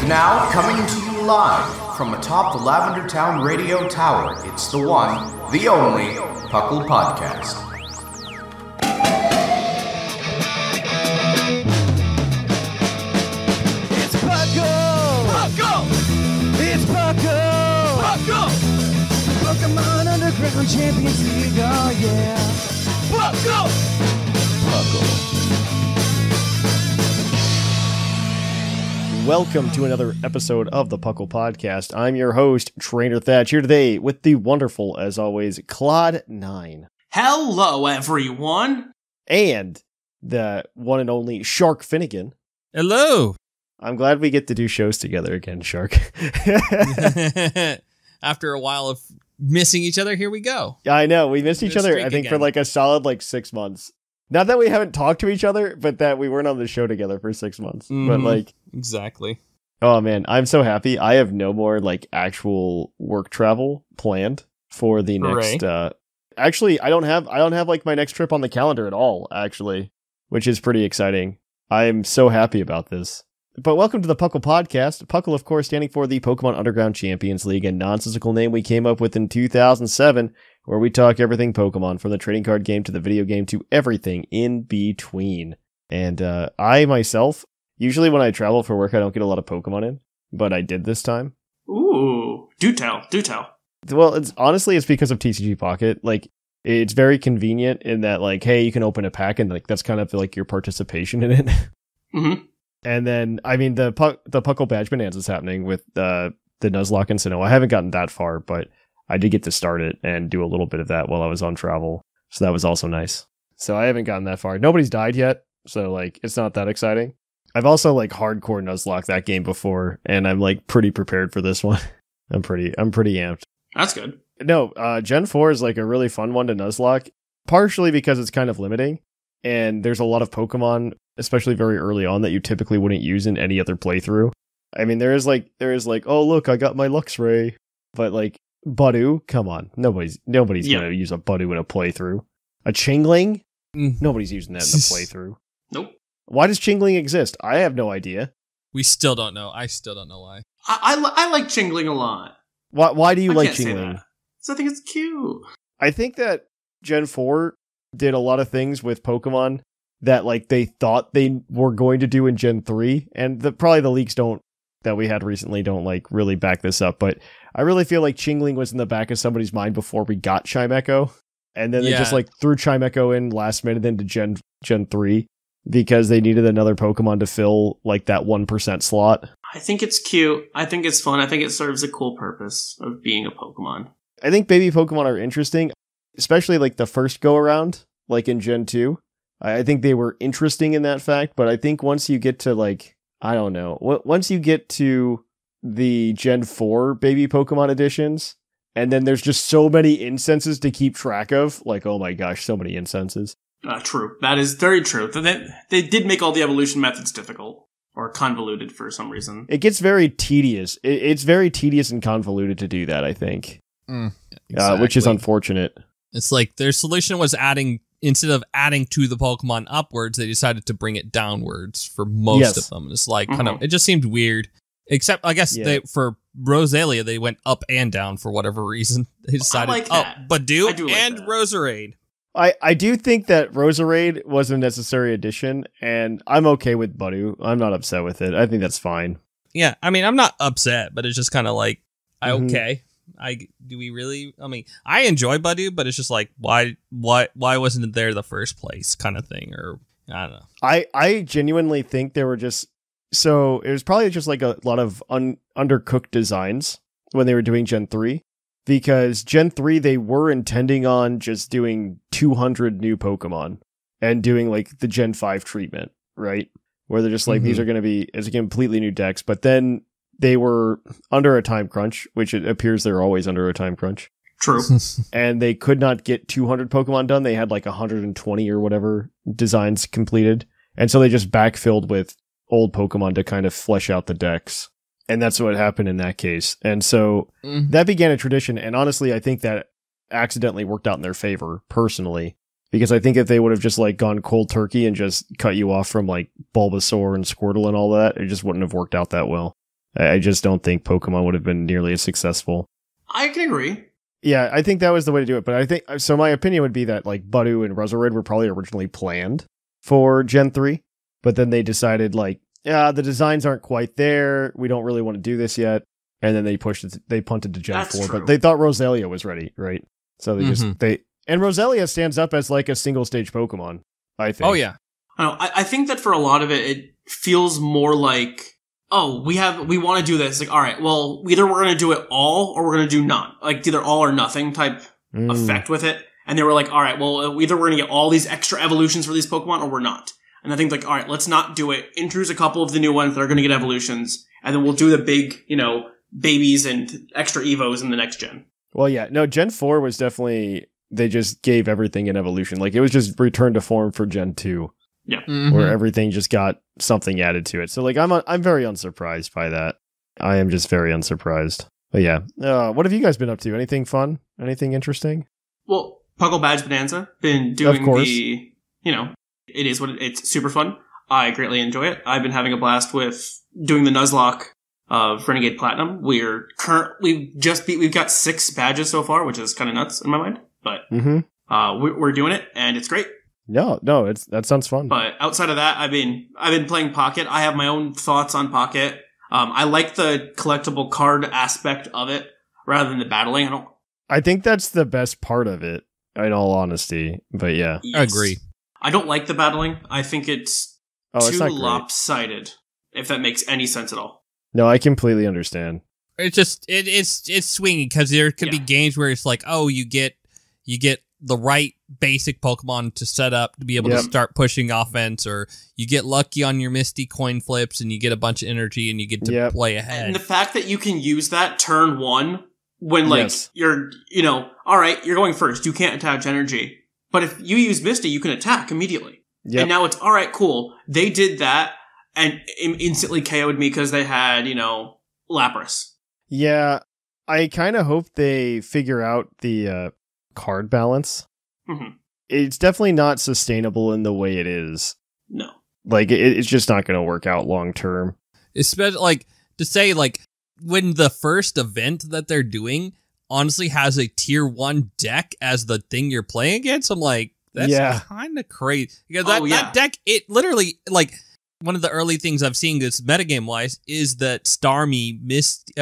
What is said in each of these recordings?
Now, coming to you live from atop the Lavender Town Radio Tower, it's the one, the only, PoGo. It's PoGo! PoGo! It's PoGo! PoGo! Pokemon Underground Champions League, oh yeah! PoGo! PoGo. Welcome to another episode of the Puckle Podcast. I'm your host, Trainer Thatch, here today with the wonderful, as always, Clod9. Hello, everyone! And the one and only Sharkfinnigan. Hello! I'm glad we get to do shows together again, Shark. After a while of missing each other, here we go. Yeah, I know. We missed each other, I think, again. for like a solid 6 months. Not that we haven't talked to each other, but that we weren't on the show together for 6 months. But exactly. Oh man, I'm so happy. I have no more actual work travel planned for the next actually I don't have my next trip on the calendar at all, actually, which is pretty exciting. I'm so happy about this. But welcome to the Puckle Podcast. Puckle, of course, standing for the Pokemon Underground Champions League, a nonsensical name we came up with in 2007, where we talk everything Pokemon, from the trading card game to the video game to everything in between. And I myself, usually when I travel for work, I don't get a lot of Pokemon in, but I did this time. Ooh, do tell. Well, it's because of TCG Pocket. It's very convenient in that, hey, you can open a pack and that's kind of your participation in it. Mm-hmm. And then, the Puckle Badge Bonanza is happening with the Nuzlocke and Sinnoh. I haven't gotten that far, but I did get to start it and do a little bit of that while I was on travel. So that was also nice. So I haven't gotten that far. Nobody's died yet, so it's not that exciting. I've also hardcore Nuzlocke that game before, and I'm pretty prepared for this one. I'm pretty amped. That's good. No, Gen 4 is a really fun one to Nuzlocke, partially because it's kind of limiting, and there's a lot of Pokemon, especially very early on, that you typically wouldn't use in any other playthrough. There is oh look, I got my Luxray, but Budu, come on, nobody's gonna use a Budu in a playthrough. A Chingling, nobody's using that in a playthrough. Nope. Why does Chingling exist? I have no idea. We still don't know. I still don't know why. I like Chingling a lot. Why do you like Chingling? Chingling? I think it's cute. I think that Gen 4 did a lot of things with Pokemon that they thought they were going to do in Gen 3, and probably the leaks that we had recently don't really back this up, but I really feel like Chingling was in the back of somebody's mind before we got Chimecho, and then they just threw Chimecho in last minute into Gen 3 because they needed another Pokemon to fill that 1% slot. I think it's cute. I think it's fun. I think it serves a cool purpose of being a Pokemon. I think baby Pokemon are interesting, especially the first go around, in Gen 2. I think they were interesting in that fact, but I think once you get to I don't know, once you get to the Gen 4 baby Pokemon editions, and then there's just so many incenses to keep track of, oh my gosh, so many incenses. True. That is very true. They did make all the evolution methods difficult, or convoluted for some reason. It gets very tedious. It's very tedious and convoluted to do that, I think. Exactly. Which is unfortunate. It's their solution was instead of adding to the Pokemon upwards, they decided to bring it downwards for most of them. It's it just seemed weird. Except, I guess, for Rosalia, they went up and down for whatever reason. They decided, Budu and Roserade. I do think that Roserade was a necessary addition, and I'm okay with Budu. I'm not upset with it. I think that's fine. Yeah, I'm not upset, but it's just kind of okay. Do we really? I enjoy Budu, but it's just why wasn't it there the first place, kind of thing, or I don't know. I genuinely think they were just so it was probably just a lot of undercooked designs when they were doing Gen 3, because Gen 3 they were intending on just doing 200 new Pokemon and doing the Gen 5 treatment, right? Where they're just these are going to be as a completely new decks, but then they were under a time crunch, which it appears they're always under a time crunch. True. And they could not get 200 Pokemon done. They had 120 or whatever designs completed. And so they just backfilled with old Pokemon to kind of flesh out the decks. And that's what happened in that case. And so that began a tradition. And honestly, I think that accidentally worked out in their favor, personally. Because I think if they would have just gone cold turkey and just cut you off from Bulbasaur and Squirtle and all that, it just wouldn't have worked out that well. I just don't think Pokemon would have been nearly as successful. I can agree. Yeah, I think that was the way to do it. But I think, so my opinion would be that like Budu and Reservoir were probably originally planned for Gen 3, but then they decided like, yeah, the designs aren't quite there. We don't really want to do this yet. And then they punted to Gen 4, true. But they thought Roselia was ready, right? So and Roselia stands up as like a single stage Pokemon, I think. Oh yeah. I think that for a lot of it feels more like, oh, we want to do this. Like, all right, well, either we're going to do it all or we're going to do none. Like, either all or nothing type effect with it. And they were like, all right, well, either we're going to get all these extra evolutions for these Pokemon or we're not. And I think, like, all right, let's not do it. Introduce a couple of the new ones that are going to get evolutions. And then we'll do the big, babies and extra Evos in the next gen. Well, yeah. No, Gen 4 was definitely, they just gave everything an evolution. Like, it was just return to form for Gen 2. Yeah. Where everything just got something added to it. So like I'm very unsurprised by that. I am just very unsurprised. But yeah. What have you guys been up to? Anything fun? Anything interesting? Well, Puckle Badge Bonanza. Been doing of course. it is it's super fun. I greatly enjoy it. I've been having a blast with doing the Nuzlocke of Renegade Platinum. We've got 6 badges so far, which is kind of nuts in my mind. But we're doing it and it's great. No, that sounds fun. But outside of that, I've been playing Pocket. I have my own thoughts on Pocket. I like the collectible card aspect of it rather than the battling. I think that's the best part of it, in all honesty. But yeah, yes. I agree. I don't like the battling. I think it's too lopsided. If that makes any sense at all. No, I completely understand. It's just it's swinging because there could be games where it's like, oh, you get the right basic Pokemon to set up to be able to start pushing offense, or you get lucky on your Misty coin flips and you get a bunch of energy and you get to play ahead. And the fact that you can use that turn 1 when you're, all right, you're going first. You can't attach energy. But if you use Misty, you can attack immediately. Yep. And now it's, all right, cool. They did that and instantly KO'd me because they had, Lapras. Yeah, I kind of hope they figure out the card balance. It's definitely not sustainable in the way it is. No, like it's just not going to work out long term. Especially like to say like when the first event that they're doing honestly has a tier 1 deck as the thing you're playing against. I'm like, that's kind of crazy because that deck, it literally like one of the early things I've seen this metagame wise is that Starmie missed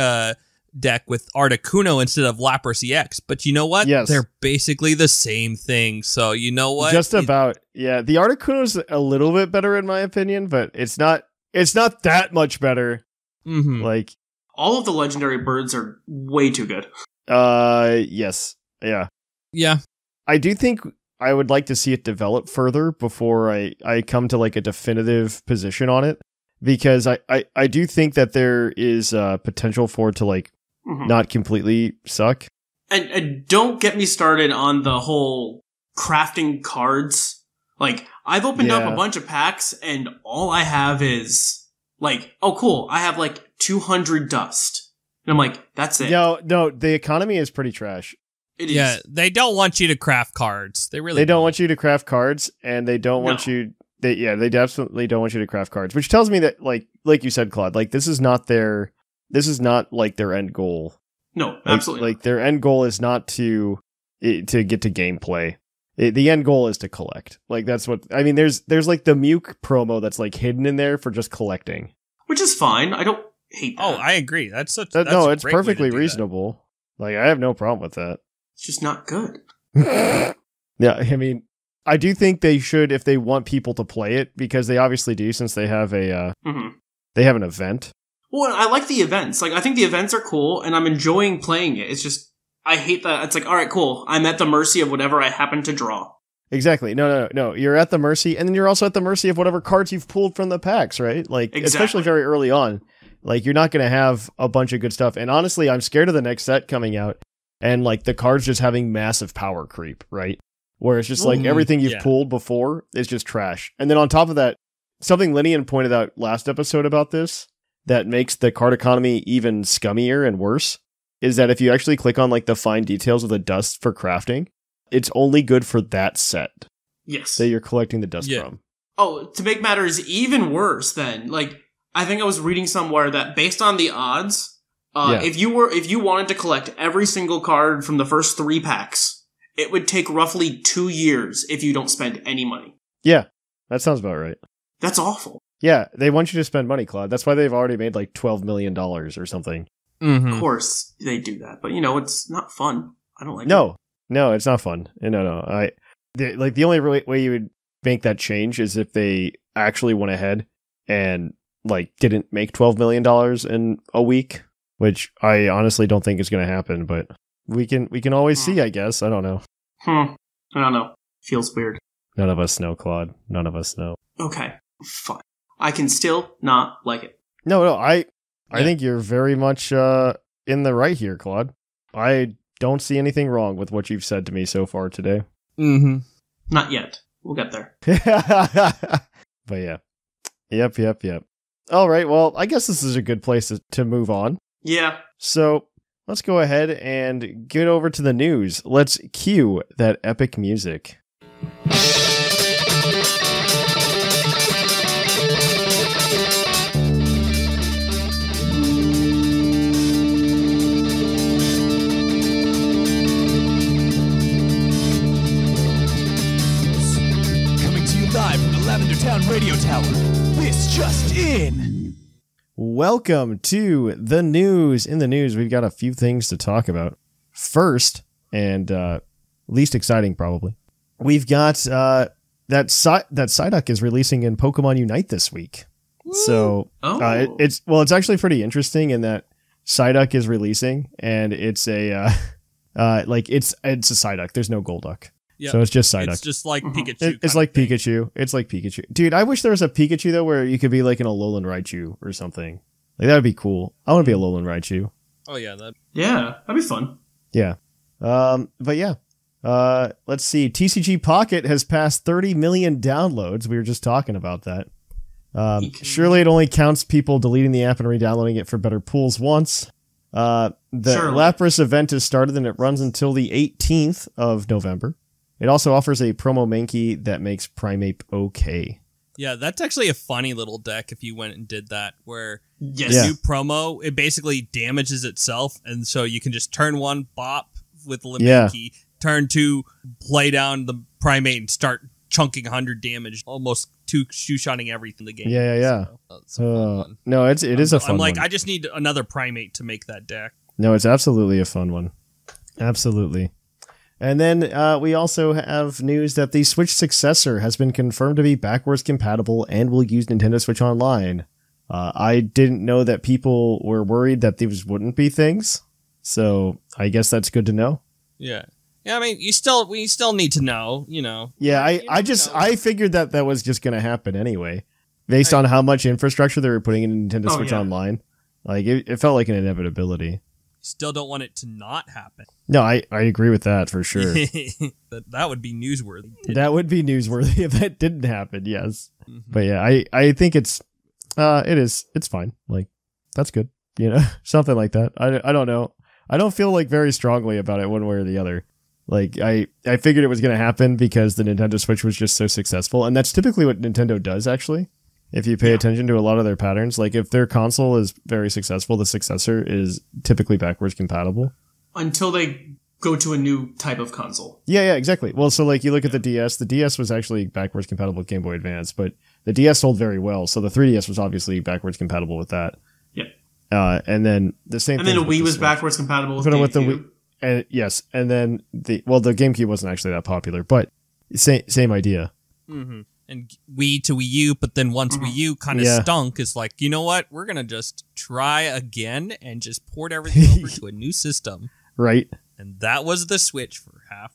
deck with Articuno instead of Lapras EX, but you know what? Yes. They're basically the same thing. So you know what? Just about. Yeah, the Articuno's a little bit better in my opinion, but it's not that much better. Like all of the legendary birds are way too good. Yes. Yeah. Yeah. I do think I would like to see it develop further before I come to like a definitive position on it, because I do think that there is potential for it to like not completely suck. And don't get me started on the whole crafting cards. Like, I've opened up a bunch of packs, and all I have is, like, oh, cool, I have, like, 200 dust. And I'm like, that's it. No, the economy is pretty trash. It is. Yeah, they don't want you to craft cards. They don't want you to craft cards, and they don't want you... They definitely don't want you to craft cards, which tells me that, like you said, Claude, like, this is not like their end goal. No, absolutely. Like their end goal is not to get to gameplay. The end goal is to collect. Like, that's what I mean. There's like the Muke promo that's like hidden in there for just collecting, which is fine. I don't hate that. Oh, I agree. That's it's perfectly reasonable. Like, I have no problem with that. It's just not good. Yeah, I mean, I do think they should, if they want people to play it, because they obviously do, since they have they have an event. Well, I like the events. Like, I think the events are cool, and I'm enjoying playing it. It's just, I hate that. It's like, all right, cool. I'm at the mercy of whatever I happen to draw. Exactly. No. You're at the mercy, and then you're also at the mercy of whatever cards you've pulled from the packs, right? Like, especially very early on. Like, you're not going to have a bunch of good stuff. And honestly, I'm scared of the next set coming out, and, like, the cards just having massive power creep, right? Where it's just like everything you've pulled before is just trash. And then on top of that, something Linian pointed out last episode about this that makes the card economy even scummier and worse is that if you actually click on like the fine details of the dust for crafting, it's only good for that set. Yes. That you're collecting the dust from. Oh, to make matters even worse then, like, I think I was reading somewhere that based on the odds, if you wanted to collect every single card from the first 3 packs, it would take roughly 2 years if you don't spend any money. Yeah, that sounds about right. That's awful. Yeah, they want you to spend money, Claude. That's why they've already made like $12 million or something. Mm-hmm. Of course they do that, but it's not fun. I don't like it. No, it's not fun. No. The only way you would make that change is if they actually went ahead and like didn't make $12 million in a week, which I honestly don't think is going to happen, but we can always see, I guess. I don't know. I don't know. Feels weird. None of us know, Claude. None of us know. Okay, fine. I can still not like it. No, I think you're very much in the right here, Claude. I don't see anything wrong with what you've said to me so far today. Mm-hmm. Not yet. We'll get there. But yeah. Yep. All right, well, I guess this is a good place to move on. Yeah. So let's go ahead and get over to the news. Let's cue that epic music. Live from the Lavender Town Radio Tower. This just in. Welcome to the news. In the news, we've got a few things to talk about. First, and least exciting probably, we've got that Psyduck is releasing in Pokemon Unite this week. Woo. So it's actually pretty interesting in that Psyduck is releasing, and it's a it's a Psyduck. There's no Golduck. Yep. So it's just Psyduck. It's just like Pikachu. It's like Pikachu. It's like Pikachu. Dude, I wish there was a Pikachu, though, where you could be like an Alolan Raichu or something. Like, that would be cool. I want to be Alolan Raichu. Oh, yeah. That'd be fun. Yeah. But yeah. Let's see. TCG Pocket has passed 30 million downloads. We were just talking about that. Surely it only counts people deleting the app and re-downloading it for better pools once. The Lapras event has started and it runs until the 18th of November. It also offers a promo Mankey that makes Primeape okay. Yeah, that's actually a funny little deck if you went and did that, where the new promo, it basically damages itself, and so you can just turn 1, bop with the Mankey, turn 2, play down the Primeape, and start chunking 100 damage, almost two-shotting everything in the game. Yeah. So, no, it is a fun one. I just need another Primeape to make that deck. No, it's absolutely a fun one. Absolutely. And then we also have news that the Switch successor has been confirmed to be backwards compatible and will use Nintendo Switch Online. I didn't know that people were worried that these wouldn't be things, so I guess that's good to know. Yeah. I mean, we still need to know, Yeah, I figured that was just going to happen anyway, based on how much infrastructure they were putting in Nintendo Switch Online. Like, it felt like an inevitability. Still don't want it to not happen. No, I agree with that for sure. that would be newsworthy. That would be newsworthy if that didn't happen, yes. Mm-hmm. But yeah, I think it's fine. Like, that's good. Something like that. I don't know. I don't feel like very strongly about it one way or the other. Like, I figured it was going to happen because the Nintendo Switch was just so successful. And that's typically what Nintendo does, actually. If you pay attention to a lot of their patterns, like if their console is very successful, the successor is typically backwards compatible. Until they go to a new type of console. Yeah, exactly. Well, so like you look at the DS. The DS was actually backwards compatible with Game Boy Advance, but the DS sold very well. So the 3DS was obviously backwards compatible with that. Yeah. And then the same thing. And then the Wii was backwards compatible with GameCube. The Wii, and yes, and then the GameCube wasn't actually that popular, but same idea. Mm-hmm. And Wii to Wii U, but then once Wii U kind of stunk, it's like, you know what? We're going to just try again and just port everything over to a new system. Right. And that was the Switch for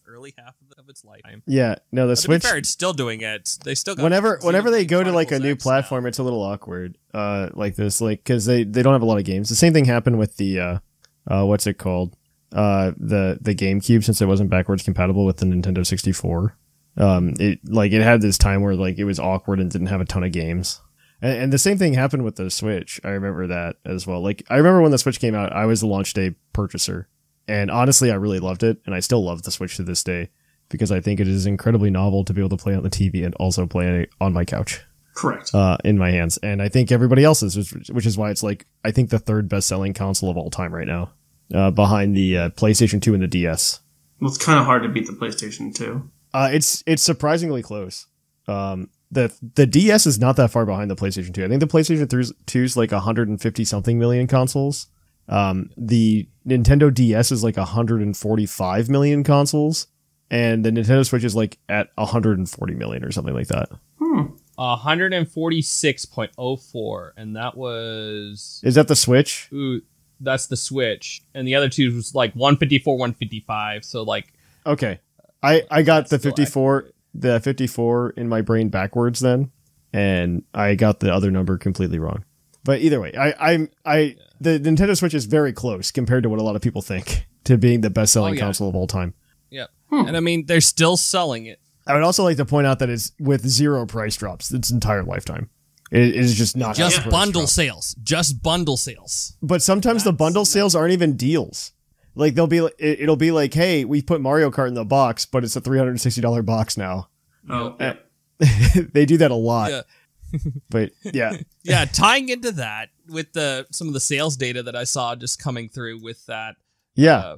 early half of its lifetime. Yeah, no, the Switch. To be fair, it's still doing it. They still got whenever they go to like a new platform, it's a little awkward. Like this, like because they don't have a lot of games. The same thing happened with the what's it called? The GameCube, since it wasn't backwards compatible with the Nintendo 64. It had this time where like it was awkward and didn't have a ton of games. And the same thing happened with the Switch. I remember that as well. Like I remember when the Switch came out, I was the launch day purchaser. And honestly, I really loved it. And I still love the Switch to this day because I think it is incredibly novel to be able to play on the TV and also play it on my couch. Correct. In my hands, and I think everybody else's, which is why it's like I think the third best-selling console of all time right now, behind the PlayStation 2 and the DS. Well, it's kind of hard to beat the PlayStation 2. It's surprisingly close. The DS is not that far behind the PlayStation 2. I think the PlayStation 2 is like 150 something million consoles. The Nintendo DS is like 145 million consoles, and the Nintendo Switch is like at 140 million or something like that. 146.04, and that was... Is that the Switch? Ooh, that's the Switch. And the other two was like 154, 155, so like... Okay. I got the 54 in my brain backwards then, and I got the other number completely wrong. But either way, the Nintendo Switch is very close compared to what a lot of people think to being the best-selling console of all time. Yeah. And I mean, they're still selling it. I would also like to point out that it's with 0 price drops its entire lifetime. It is just not just bundle sales. Just bundle sales. But sometimes the bundle sales aren't even deals. Like it'll be like, hey, we put Mario Kart in the box, but it's a $360 box now. Oh, yeah. They do that a lot. Yeah. But yeah. Yeah, tying into that with some of the sales data that I saw just coming through with that. Yeah.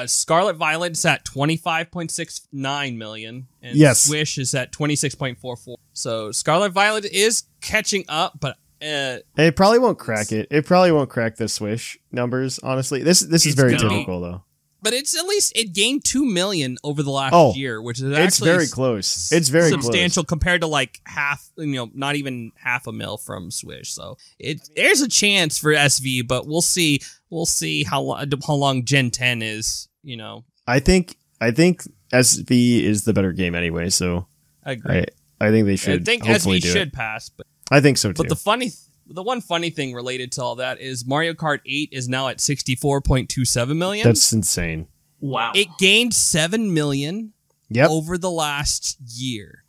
Scarlet Violet's at 25.69 million, and Swish is at 26.44. So Scarlet Violet is catching up, but it probably won't crack it. It probably won't crack the Swish numbers, honestly. This is very typical though. But it's at least it gained 2 million over the last year, which is actually it's very close. It's very substantial close compared to like half, not even half a mil from Swish. So there's a chance for SV, but we'll see. We'll see how long Gen 10 is. I think SV is the better game anyway. So I agree. I think they should. I think hopefully SV should pass, but I think so too. But the one funny thing related to all that is Mario Kart 8 is now at 64.27 million. That's insane. Wow. It gained 7 million over the last year.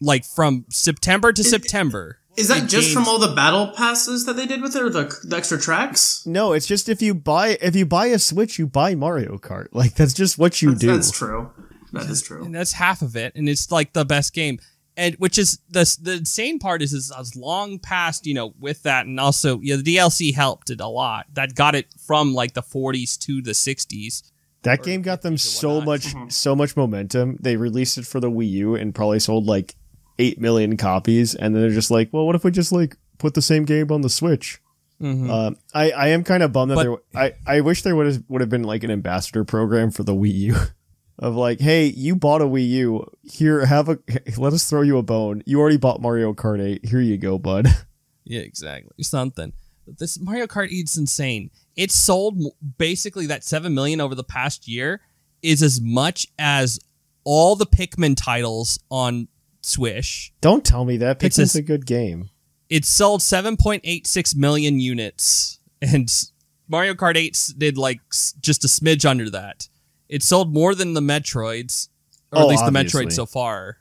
Like from September to September. Is that just from all the battle passes that they did with it, or the extra tracks? No, it's just if you buy a Switch, you buy Mario Kart. Like that's just what you do. That's true. That is true. And that's half of it, and it's like the best game. And which is the insane part is as long past, with that, and also the DLC helped it a lot. That got it from like the 40s to the 60s. That game got them so much momentum. They released it for the Wii U and probably sold like 8 million copies, and then they're just like, well, what if we just like put the same game on the Switch? Mm-hmm. I am kind of bummed that I wish there would have been like an ambassador program for the Wii U. Of like, hey, you bought a Wii U. Here, let us throw you a bone. You already bought Mario Kart 8. Here you go, bud. Yeah, exactly. Something. This Mario Kart 8 is insane. It sold basically that 7 million over the past year is as much as all the Pikmin titles on Swish. Don't tell me that. Pikmin's a good game. It sold 7.86 million units, and Mario Kart 8 did like just a smidge under that. It sold more than the Metroids, or at least obviously. The Metroid so far,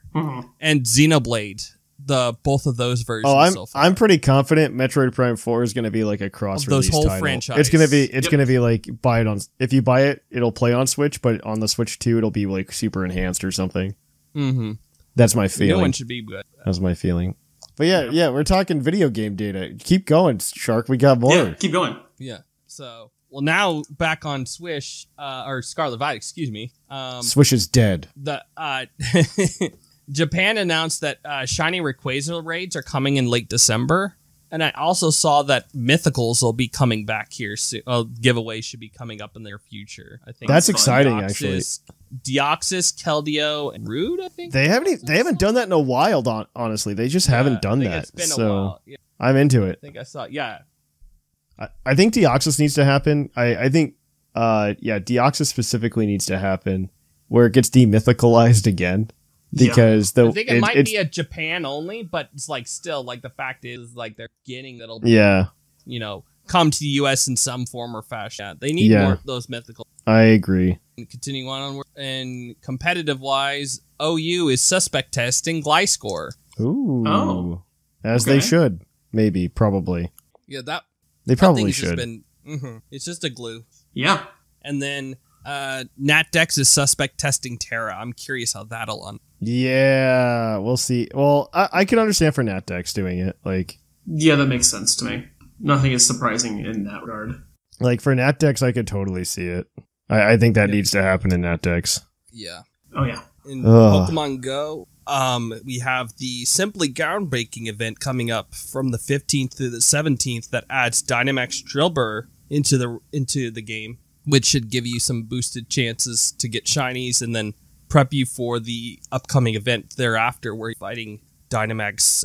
and Xenoblade, both of those versions so far. I'm pretty confident Metroid Prime 4 is going to be like a cross-release title. Those whole franchise. It's going to be like if you buy it, it'll play on Switch, but on the Switch 2, it'll be like super enhanced or something. Mm-hmm. That's my feeling. No one should be good. That's my feeling. But yeah, we're talking video game data. Keep going, Shark. We got more. Yeah, keep going. Yeah. So. Well, now back on Swish, or Scarlet Violet, excuse me. Swish is dead. Japan announced that Shiny Rayquaza raids are coming in late December. And I also saw that Mythicals will be coming back here soon. Giveaways should be coming up in their future. I think that's exciting, actually. Deoxys, Keldeo, and Rude, I think. They haven't done that in a while, honestly. They just haven't done that. It's been a while. Yeah. I'm into it. I think I saw, yeah. I think Deoxys needs to happen. I think Deoxys specifically needs to happen where it gets demythicalized again. Because I think it might be a Japan only, but it's like still like the fact is like they're getting that'll come to the US in some form or fashion. Yeah, they need more of those mythical. I agree. And continuing on, and competitive wise, OU is suspect testing Gliscor. Ooh. As they should. Maybe, probably. Yeah, they probably should. It's just a glue. Yeah. And then NatDex is suspect testing Terra. I'm curious how that'll Yeah, we'll see. Well, I can understand for NatDex doing it. Like, yeah, that makes sense to me. Nothing is surprising in that regard. Like, for NatDex, I could totally see it. I think that needs to happen in NatDex. Yeah. Oh, yeah. In Pokemon Go, we have the Simply Groundbreaking event coming up from the 15th through the 17th that adds Dynamax Drillbur into the game, which should give you some boosted chances to get shinies and then prep you for the upcoming event thereafter where you're fighting Dynamax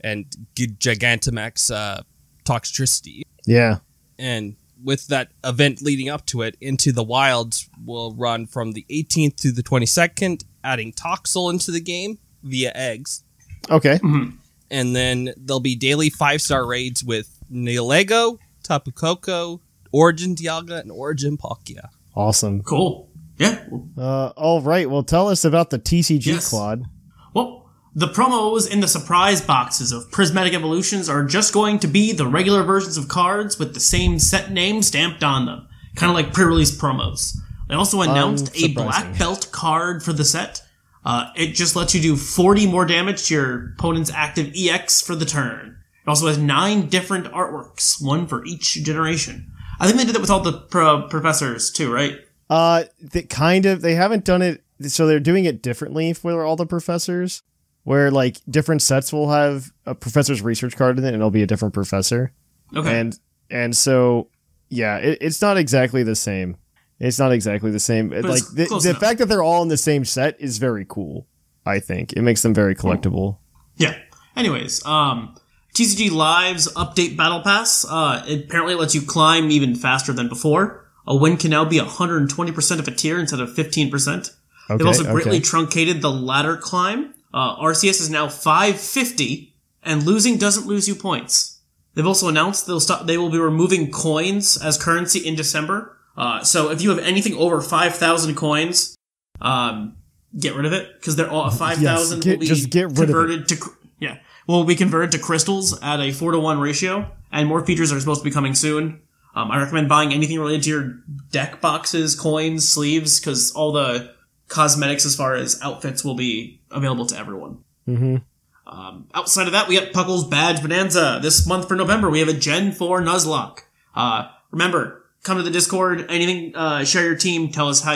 and Gigantamax Toxtricity. Yeah. And with that event leading up to it, Into the Wilds will run from the 18th to the 22nd, adding Toxel into the game via eggs. Okay. Mm-hmm. And then there'll be daily 5-star raids with Nihilego, Tapu Koko, Origin Dialga, and Origin Palkia. Awesome. Cool. Yeah. All right. Well, tell us about the TCG Claude. Well, the promos in the surprise boxes of Prismatic Evolutions are just going to be the regular versions of cards with the same set name stamped on them. Kind of like pre-release promos. They also announced a black belt card for the set. It just lets you do 40 more damage to your opponent's active EX for the turn. It also has 9 different artworks, one for each generation. I think they did that with all the professors too, right? They haven't done it, so they're doing it differently for all the professors, where like different sets will have a professor's research card in it and it'll be a different professor. Okay. And so, yeah, it's not exactly the same. It's not exactly the same. But like the fact that they're all in the same set is very cool, I think. It makes them very collectible. Yeah. Anyways, TCG Live's Update Battle Pass, it apparently lets you climb even faster than before. A win can now be 120% of a tier instead of 15%. Okay, They've also greatly truncated the ladder climb. RCS is now 550, and losing doesn't lose you points. They've also announced they will be removing coins as currency in December. So if you have anything over 5,000 coins, get rid of it, because they're all 5,000 will be converted to will be converted to crystals at a 4-to-1 ratio, and more features are supposed to be coming soon. I recommend buying anything related to your deck boxes, coins, sleeves, because all the cosmetics as far as outfits will be available to everyone. Mm-hmm. Outside of that, we have Puckle's Badge Bonanza. This month for November, we have a Gen 4 Nuzlocke. Remember, come to the Discord, anything, share your team, tell us how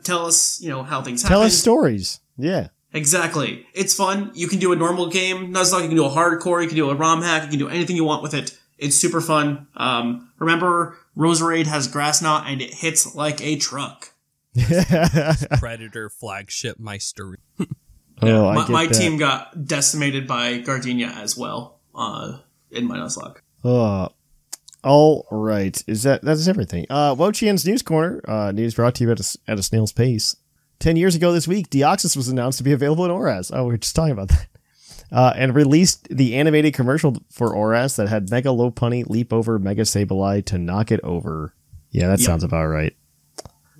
tell us, how things happen. Tell us stories. Yeah. Exactly. It's fun. You can do a normal game Nuzlocke, you can do a hardcore, you can do a ROM hack, you can do anything you want with it. It's super fun. Remember, Roserade has Grass Knot and it hits like a truck. Predator Flagship Meister. My team got decimated by Gardenia as well, in my Nuzlocke. All right. That's everything. Wochian's News Corner, news brought to you at a snail's pace. 10 years ago this week, Deoxys was announced to be available in ORAS. Oh, we were just talking about that. And released the animated commercial for ORAS that had Mega Lopunny leap over Mega Sableye to knock it over. Yeah, that sounds about right.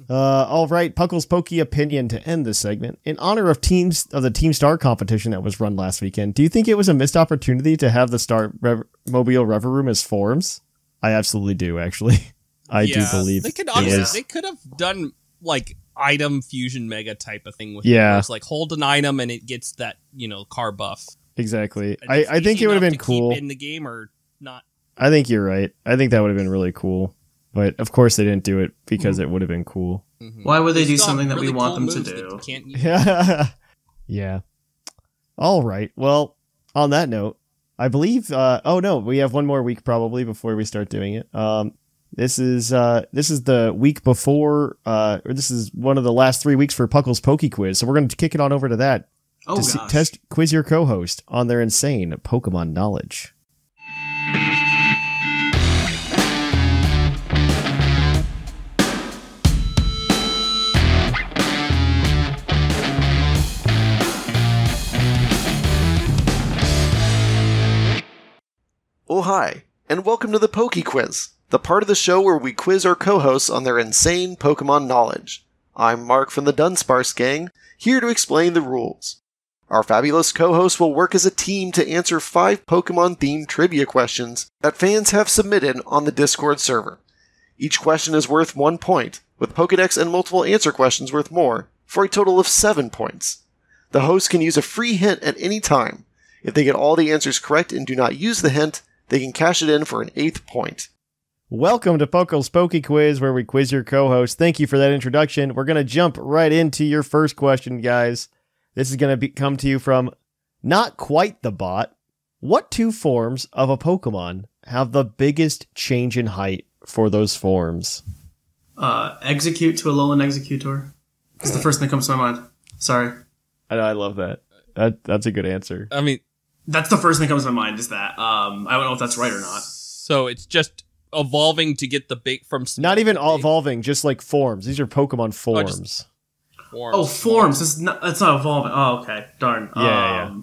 All right, Puckle's Pokey opinion to end this segment. In honor of the Team Star competition that was run last weekend, do you think it was a missed opportunity to have the Star Mobile Rever Room as forms? I absolutely do, actually. I do believe they could have done like item fusion mega type of thing with it. It's like hold an item and it gets that car buff. Exactly. I think it would have been cool in the game or not. I think you're right. I think that would have been really cool. But of course they didn't do it because it would have been cool. Mm-hmm. Why would they do something that we want them to do? Yeah. All right. Well, on that note, I believe we have one more week probably before we start doing it. This is the week before or this is one of the last 3 weeks for Puckle's Poke Quiz. So we're going to kick it on over to that quiz your co-host on their insane Pokemon knowledge. Oh hi, and welcome to the Poke Quiz, the part of the show where we quiz our co-hosts on their insane Pokemon knowledge. I'm Mark from the Dunsparce Gang, here to explain the rules. Our fabulous co-hosts will work as a team to answer 5 Pokemon-themed trivia questions that fans have submitted on the Discord server. Each question is worth 1 point, with Pokedex and multiple answer questions worth more, for a total of 7 points. The host can use a free hint at any time. If they get all the answers correct and do not use the hint, they can cash it in for an 8th point. Welcome to Pokel's Poke Quiz, where we quiz your co-host. Thank you for that introduction. We're going to jump right into your first question, guys. This is going to come to you from not quite the bot. What 2 forms of a Pokemon have the biggest change in height for those forms? Execute to Alolan Executor. That's the first thing that comes to my mind. Sorry. I love that. That's a good answer. I mean, that's the first thing that comes to my mind is that. I don't know if that's right or not. So it's just evolving to get the big from not even evolving, just like forms. These are Pokemon forms. Forms. That's not evolving. Oh, okay. Darn. Yeah.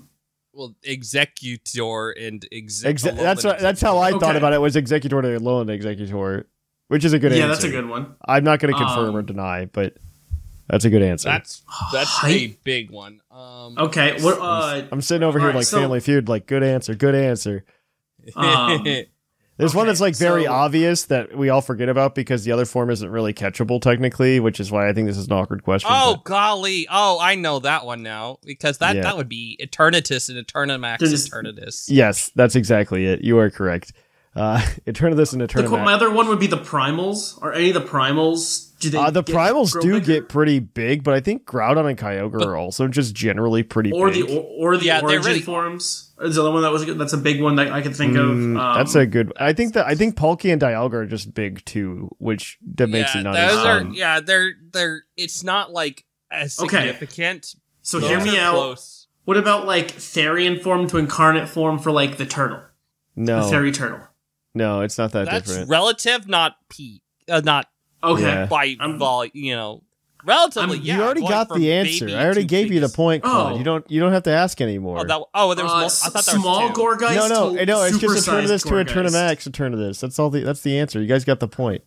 Well, Executor and that's how I thought about it. Was Executor to Alolan Executor, which is a good answer. Yeah, that's a good one. I'm not going to confirm or deny, but that's a good answer. That's a big one. Okay. What? I'm sitting over here like Family Feud. Like good answer. There's one that's like very obvious that we all forget about because the other form isn't really catchable technically, which is why I think this is an awkward question. Oh, golly. Oh, I know that one now because that would be Eternatus and Eternamax Eternatus. Yes, that's exactly it. You are correct. Eternatus and Eternamax. My other one would be the Primals. Are any of the Primals... the Primals do get pretty big, but I think Groudon and Kyogre are also just generally pretty big. The Origin forms. Is the other one that's a big one that I can think of. That's a good. I think Palkia and Dialga are just big too, which makes it not as fun. They're. It's not like as significant. So hear me out. Close. What about like Therian form to Incarnate form for like the turtle? No, the Fairy Turtle. No, it's not that different. That's relative, not not. Okay. By volume, relatively. You already got the answer. I already gave you the point, Claude. You don't have to ask anymore. There was more. I thought there small was 2. Gorgeist. No. It's just Eternatus to Eternamax Eternatus. That's the answer. You guys got the point.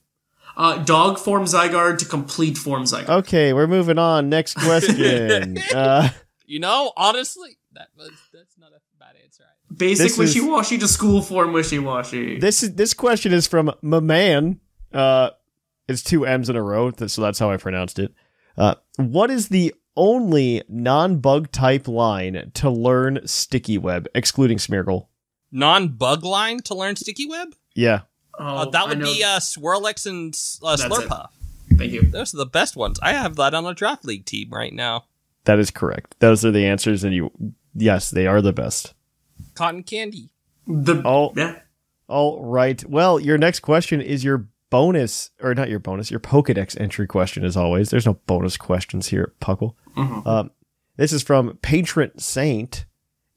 Dog form Zygarde to complete form Zygarde. Okay, we're moving on. Next question. Honestly, that's not a bad answer. Basic Wishy-Washy to school form Wishy-Washy. This question is from Maman. It's 2 M's in a row, so that's how I pronounced it. What is the only non-bug type line to learn Sticky Web, excluding Smeargle? Non-bug line to learn Sticky Web? Yeah. That would be Swirlix and Slurpuff. Thank you. Those are the best ones. I have that on a draft league team right now. That is correct. Those are the answers, and yes, they are the best. Cotton candy. All right. Well, your next question is your bonus, or not your bonus, your Pokedex entry question, as always. There's no bonus questions here at Puckle. Mm-hmm. This is from Patron Saint.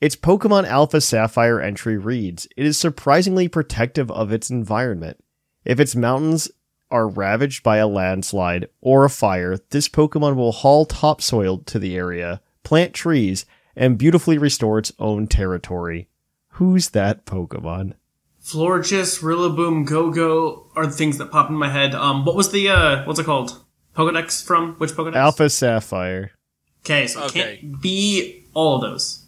Its Pokemon Alpha Sapphire entry reads, it is surprisingly protective of its environment. If its mountains are ravaged by a landslide or a fire, this Pokemon will haul topsoil to the area, plant trees, and beautifully restore its own territory. Who's that Pokemon? Florges, Rillaboom, Go-Go are the things that pop in my head. What was the, what's it called? Pokedex from? Which Pokedex? Alpha Sapphire. Okay, so it can't be all of those.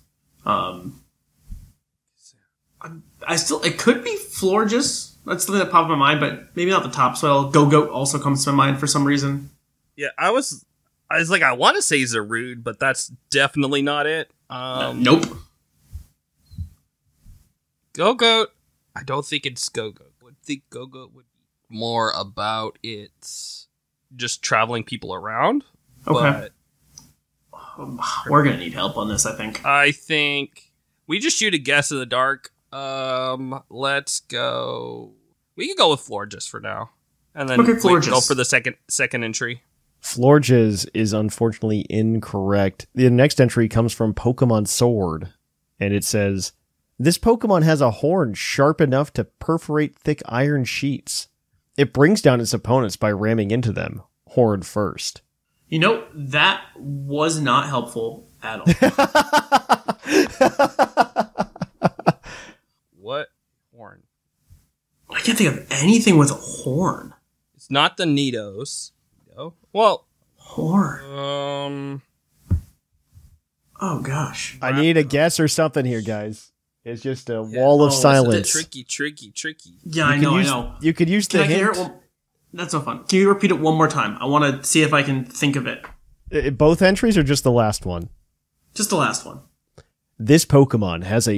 It could be Florges. That's something that popped in my mind, but maybe not the topsoil. Go-Go also comes to my mind for some reason. Yeah, I was like, I want to say Zarude, but that's definitely not it. Nope. Go-Go. I don't think it's Go-Go. I would think Go-Go would be more about its just traveling people around. Okay. We're going to need help on this, I think. I think we just shoot a guess in the dark. Let's go. We can go with Florges for now. And then go for the second entry. Florges is unfortunately incorrect. The next entry comes from Pokemon Sword. And it says, this Pokemon has a horn sharp enough to perforate thick iron sheets. It brings down its opponents by ramming into them, horn first. You know, that was not helpful at all. What horn? I can't think of anything with a horn. It's not the Nidos. No. Well, horn. Oh gosh. I need a guess or something here, guys. It's just a wall of silence. Tricky. Yeah, I know. You could use the hint. That's so fun. Can you repeat it one more time? I want to see if I can think of it. Both entries or just the last one? Just the last one. This Pokemon has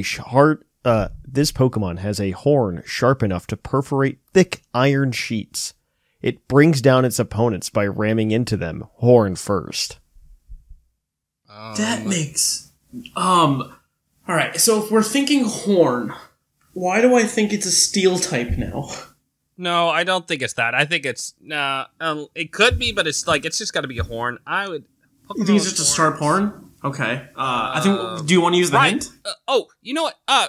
a horn sharp enough to perforate thick iron sheets. It brings down its opponents by ramming into them, horn first. That makes... Alright, so if we're thinking horn, why do I think it's a steel type now? No, I don't think it's that. I think it's... it could be, but it's just got to be a horn. You think it's just a sharp horn? Okay. I think... Do you want to use the hint? You know what? Why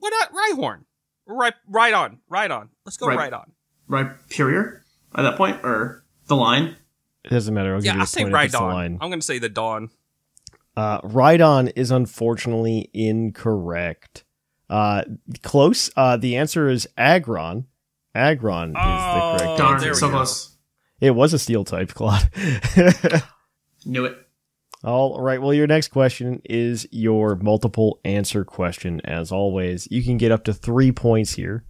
not Rhyhorn? Right on. Let's go right on. Rhyperior? At that point? Or the line? It doesn't matter. I'll say Rhydon. I'm going to say the Dawn. Rhydon is unfortunately incorrect. Close. The answer is Aggron. Aggron is the correct answer. Darn, so close. It was a steel type, Claude. Knew it. All right. Well, your next question is your multiple answer question. As always, you can get up to 3 points here.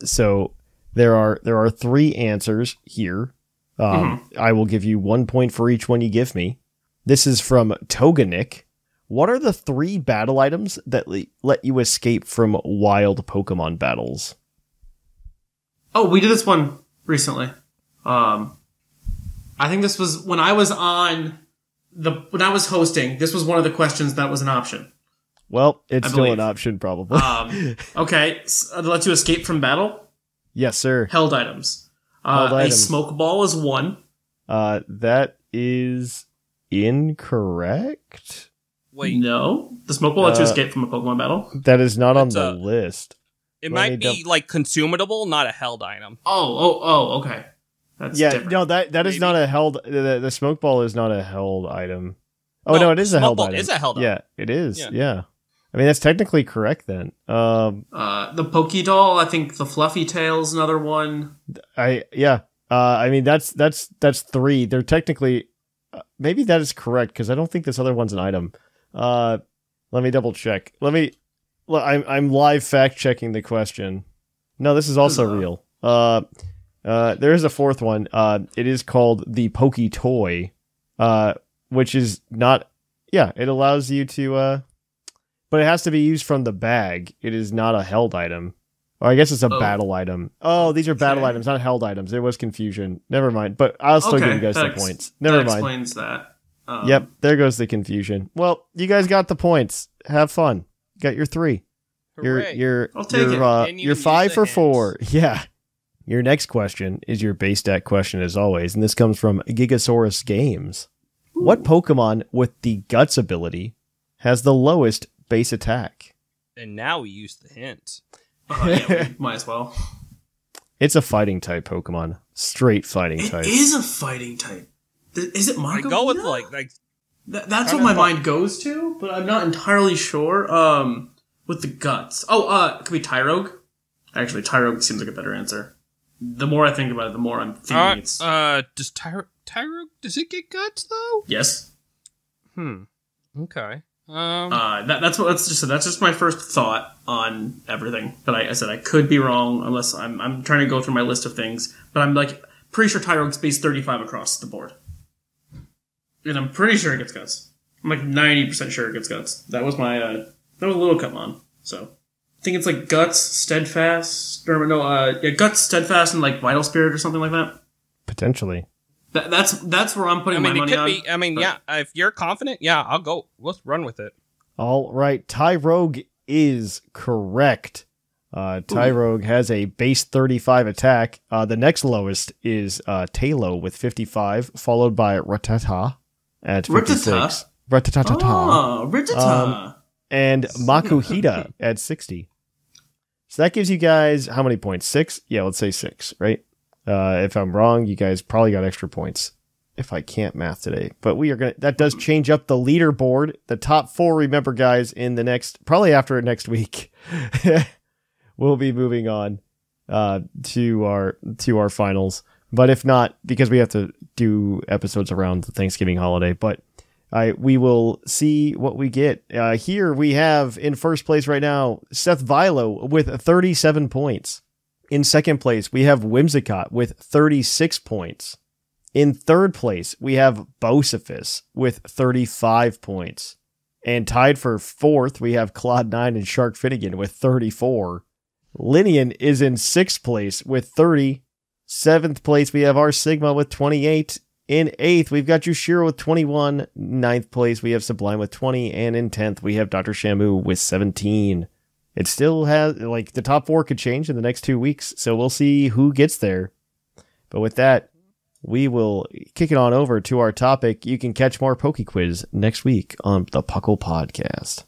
So there are 3 answers here. I will give you 1 point for each one you give me. This is from Toganik. What are the 3 battle items that let you escape from wild Pokemon battles? Oh, we did this one recently. I think this was when I was hosting. This was one of the questions that was an option. Well, it's still an option, probably. Okay, so, lets you escape from battle. Yes, sir. Held items. A smoke ball is 1. That is incorrect. Wait, no, the smoke ball lets you escape from a Pokemon battle. That is not on the list. It might be consumable, not a held item. Oh, okay. That's different. No, that is not a held. The smoke ball is not a held item. Oh no, it is a held item. Is a held item. Yeah, it is. Yeah. I mean, that's technically correct then. The Pokédoll, I think the Fluffy Tail's another one. I mean, that's 3. They're technically maybe that is correct because I don't think this other one's an item. Let me double check. I'm live fact checking the question. No, this is also real. There is a 4th one. It is called the Poke Toy, which is not. Yeah, it allows you to. But it has to be used from the bag. It is not a held item. Or I guess it's a battle item. Oh, these are battle items, not held items. There was confusion. Never mind. But I'll still give you guys the points. Never mind. Explains that. Yep, there goes the confusion. Well, you guys got the points. Have fun. You got your 3. I'll take it. You're 5 for 4. Yeah. Your next question is your base stat question as always, and this comes from Gigasaurus Games. Ooh. What Pokemon with the Guts ability has the lowest base attack? And now we use the hint. Yeah, we might as well. It's a fighting type Pokemon. Straight fighting type. It is a fighting type. Is it Marco? I go with that's what my mind goes to, but I'm not entirely sure. With the guts. It could be Tyrogue. Actually, Tyrogue seems like a better answer. The more I think about it, the more I'm thinking it's... Does Tyrogue, does it get guts, though? Yes. Okay. That's just my first thought on everything. But I said I could be wrong unless I'm trying to go through my list of things. But I'm pretty sure Tyrogue's base 35 across the board. And I'm pretty sure it gets guts. I'm 90% sure it gets guts. That was my that was a little Cutmon. So I think it's Guts, Steadfast, Guts, Steadfast, and Vital Spirit or something like that. Potentially. That's where I'm putting my money on. I mean, yeah, if you're confident, yeah, I'll go. Let's run with it. All right, Tyrogue is correct. Tyrogue has a base 35 attack. The next lowest is Tailo with 55, followed by Rattata at 56. Rattata. Oh, Rattata. And Makuhita at 60. So that gives you guys how many points? 6? Yeah, let's say 6, right? If I'm wrong, you guys probably got extra points. If I can't math today. But that does change up the leaderboard. The top 4, remember guys, in the probably after next week. We'll be moving on to our finals. But if not, because we have to do episodes around the Thanksgiving holiday, but we will see what we get. Here we have in first place right now, Seth Vilo with 37 points. In second place, we have Whimsicott with 36 points. In third place, we have Bocephus with 35 points. And tied for 4th, we have Clod9 and Sharkfinnigan with 34. Linian is in 6th place with 30. 7th place, we have our Sigma with 28. In 8th, we've got Yushiro with 21. 9th place, we have Sublime with 20. And in 10th, we have Dr. Shamu with 17. It still has, like, the top 4 could change in the next 2 weeks, so we'll see who gets there. But with that, we will kick it on over to our topic. You can catch more PokeQuiz next week on the Puckle Podcast.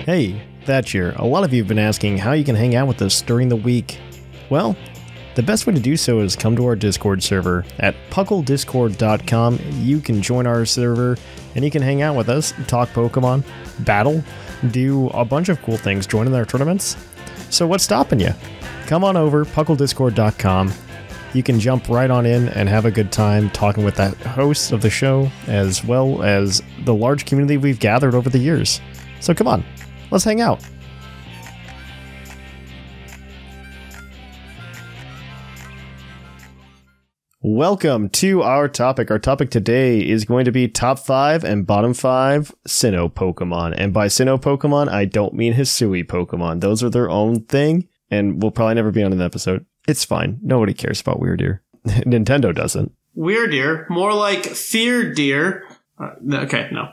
Hey, Thatch here. A lot of you have been asking how you can hang out with us during the week. Well, the best way to do so is come to our Discord server at puclpodcast.com. You can join our server and you can hang out with us, talk Pokemon, battle, do a bunch of cool things, join in our tournaments. So what's stopping you? Come on over, puclpodcast.com. You can jump right on in and have a good time talking with that host of the show, as well as the large community we've gathered over the years. So come on, let's hang out. Welcome to our topic. Our topic today is going to be top 5 and bottom 5 Sinnoh Pokemon. And by Sinnoh Pokemon, I don't mean Hisui Pokemon. Those are their own thing, and will probably never be on an episode. It's fine. Nobody cares about Weirdeer. Nintendo doesn't. Weirdeer? More like Fear Deer. Okay, no.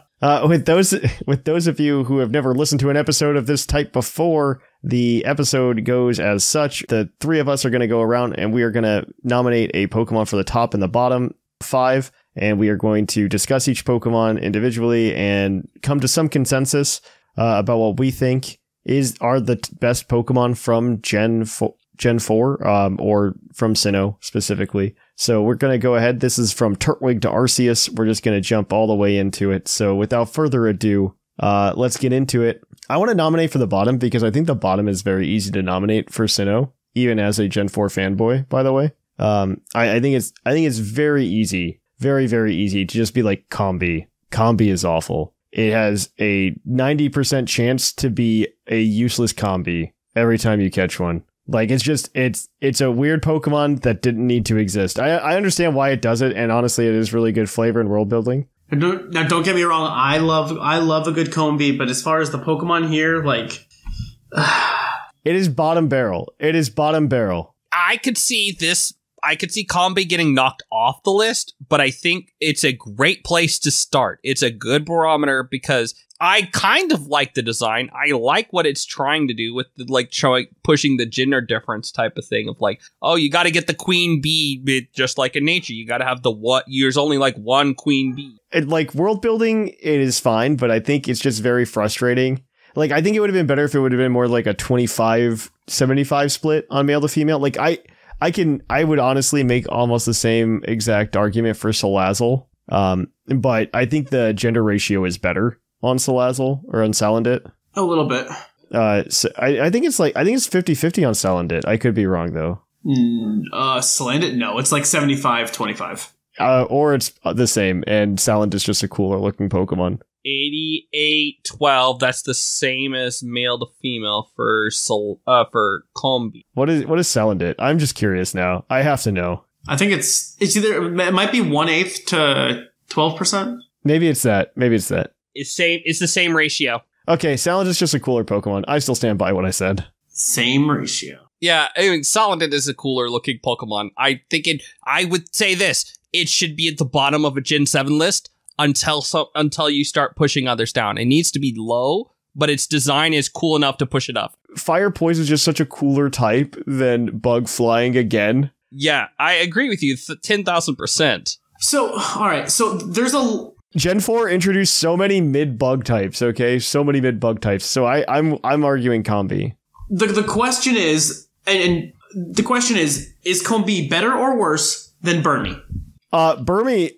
With those of you who have never listened to an episode of this type before, the episode goes as such. The 3 of us are going to go around and we are going to nominate a Pokemon for the top and the bottom 5. And we are going to discuss each Pokemon individually and come to some consensus about what we think are the best Pokemon from Gen 4 or from Sinnoh specifically. So we're going to go ahead. This is from Turtwig to Arceus. We're just going to jump all the way into it. So without further ado, let's get into it. I want to nominate for the bottom because I think the bottom is very easy to nominate for Sinnoh, even as a Gen 4 fanboy, by the way. I think it's very easy, very, very easy to just be like Combi. Combi is awful. It has a 90% chance to be a useless Combi every time you catch one. Like, it's a weird Pokemon that didn't need to exist. I understand why it does it, and honestly, it is really good flavor and world building. Now, don't get me wrong. I love a good Combi, but as far as the Pokemon here, like, it is bottom barrel. It is bottom barrel. I could see this. I could see Combi getting knocked off the list, but I think it's a great place to start. It's a good barometer because I kind of like the design. I like what it's trying to do with the, like, pushing the gender difference type of thing of like, oh, you got to get the queen bee, just like in nature. You got to have there's only like one queen bee. Like world building, it is fine, but I think it's just very frustrating. Like, I think it would have been better if it would have been more like a 25-75 split on male to female. Like, I would honestly make almost the same exact argument for Salazzle. But I think the gender ratio is better on Salazzle or on Salandit. A little bit. So I think it's 50-50 on Salandit. I could be wrong though. Salandit? No, it's like 75-25. Or it's the same, and Salandit's just a cooler looking Pokemon. 88-12. That's the same as male to female for Combi. What is Salandit? I'm just curious now. I have to know. I think it's either it might be 1/8 to 12%. Maybe it's that. It's the same ratio. Okay, Salandit's just a cooler Pokemon. I still stand by what I said. Same ratio. Yeah, I mean, Salandit is a cooler looking Pokemon. I would say this. It should be at the bottom of a Gen 7 list until you start pushing others down. It needs to be low, but its design is cool enough to push it up. Fire Poise is just such a cooler type than Bug Flying again. Yeah, I agree with you 10,000%. So, all right, so there's a... Gen 4 introduced so many mid-bug types, okay? So many mid-bug types. So I'm arguing Combi. The question is, and the question is Combi better or worse than Burmy? Burmy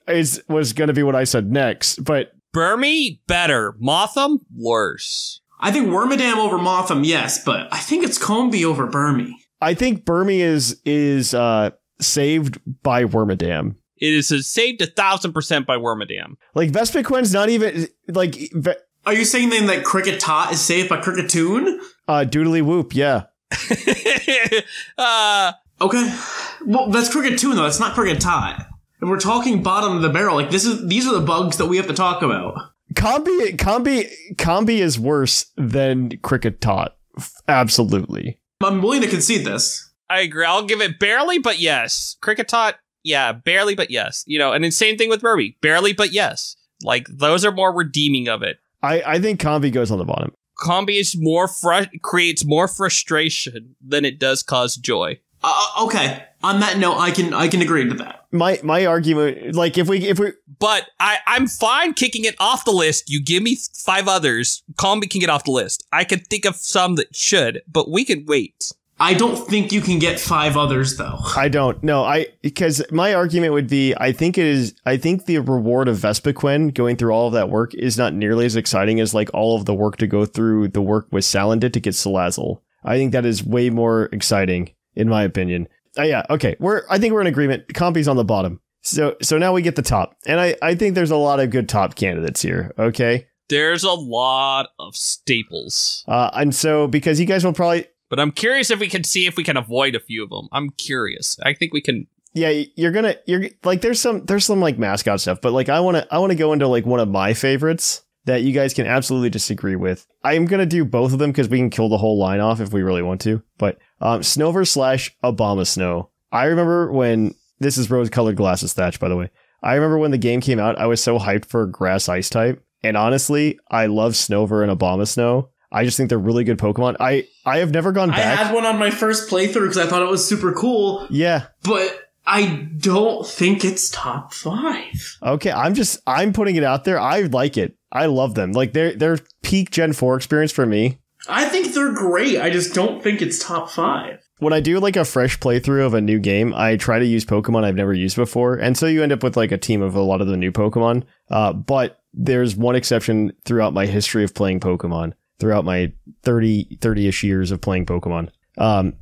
was going to be what I said next, but... Burmy, better. Motham, worse. I think Wormadam over Motham, yes, but I think it's Combi over Burmy. I think Burmy is saved by Wormadam. It is saved 1,000% by Wormadam. Like, Vespiquen's not even, like... Are you saying then that Kricketot is saved by Kricketune? Doodly Whoop, yeah. Okay. Well, that's Kricketune, though. It's not Kricketot. And we're talking bottom of the barrel. Like, these are the bugs that we have to talk about. Combi is worse than Kricketot. Absolutely. I'm willing to concede this. I agree. I'll give it barely, but yes. Kricketot, yeah, barely, but yes. You know, and then same thing with Burby. Barely, but yes. Like, those are more redeeming of it. I think Combi goes on the bottom. Combi is creates more frustration than it does cause joy. Okay. On that note, I can agree to that. My argument, like, if we, but I'm fine kicking it off the list. You give me 5 others, Combi can get off the list. I can think of some that should, but we can wait. I don't think you can get 5 others, though. I don't. No, because my argument would be, I think the reward of Vespiquen going through all of that work is not nearly as exciting as, like, all of the work to go through the work with Salandit to get Salazzle. I think that is way more exciting, in my opinion. Yeah, okay. I think we're in agreement. Combi's on the bottom. So now we get the top. And I think there's a lot of good top candidates here, okay? There's a lot of staples. And so, because you guys will probably... But I'm curious if we can see if we can avoid a few of them. I'm curious. I think we can. Yeah, you're like, there's some like mascot stuff, but like I want to go into like one of my favorites that you guys can absolutely disagree with. I'm going to do both of them because we can kill the whole line off if we really want to. But Snover / Abomasnow. I remember when, this is rose-colored glasses Thatch, by the way. I remember when the game came out, I was so hyped for Grass Ice type. And honestly, I love Snover and Abomasnow. I just think they're really good Pokemon. I have never gone back. I had one on my first playthrough because I thought it was super cool. Yeah. But I don't think it's top 5. Okay, I'm putting it out there. I like it. I love them. Like, they're peak Gen 4 experience for me. I think they're great. I just don't think it's top 5. When I do like a fresh playthrough of a new game, I try to use Pokemon I've never used before. And so you end up with like a team of a lot of the new Pokemon. But there's one exception throughout my history of playing Pokemon. Throughout my 30-ish years of playing Pokemon.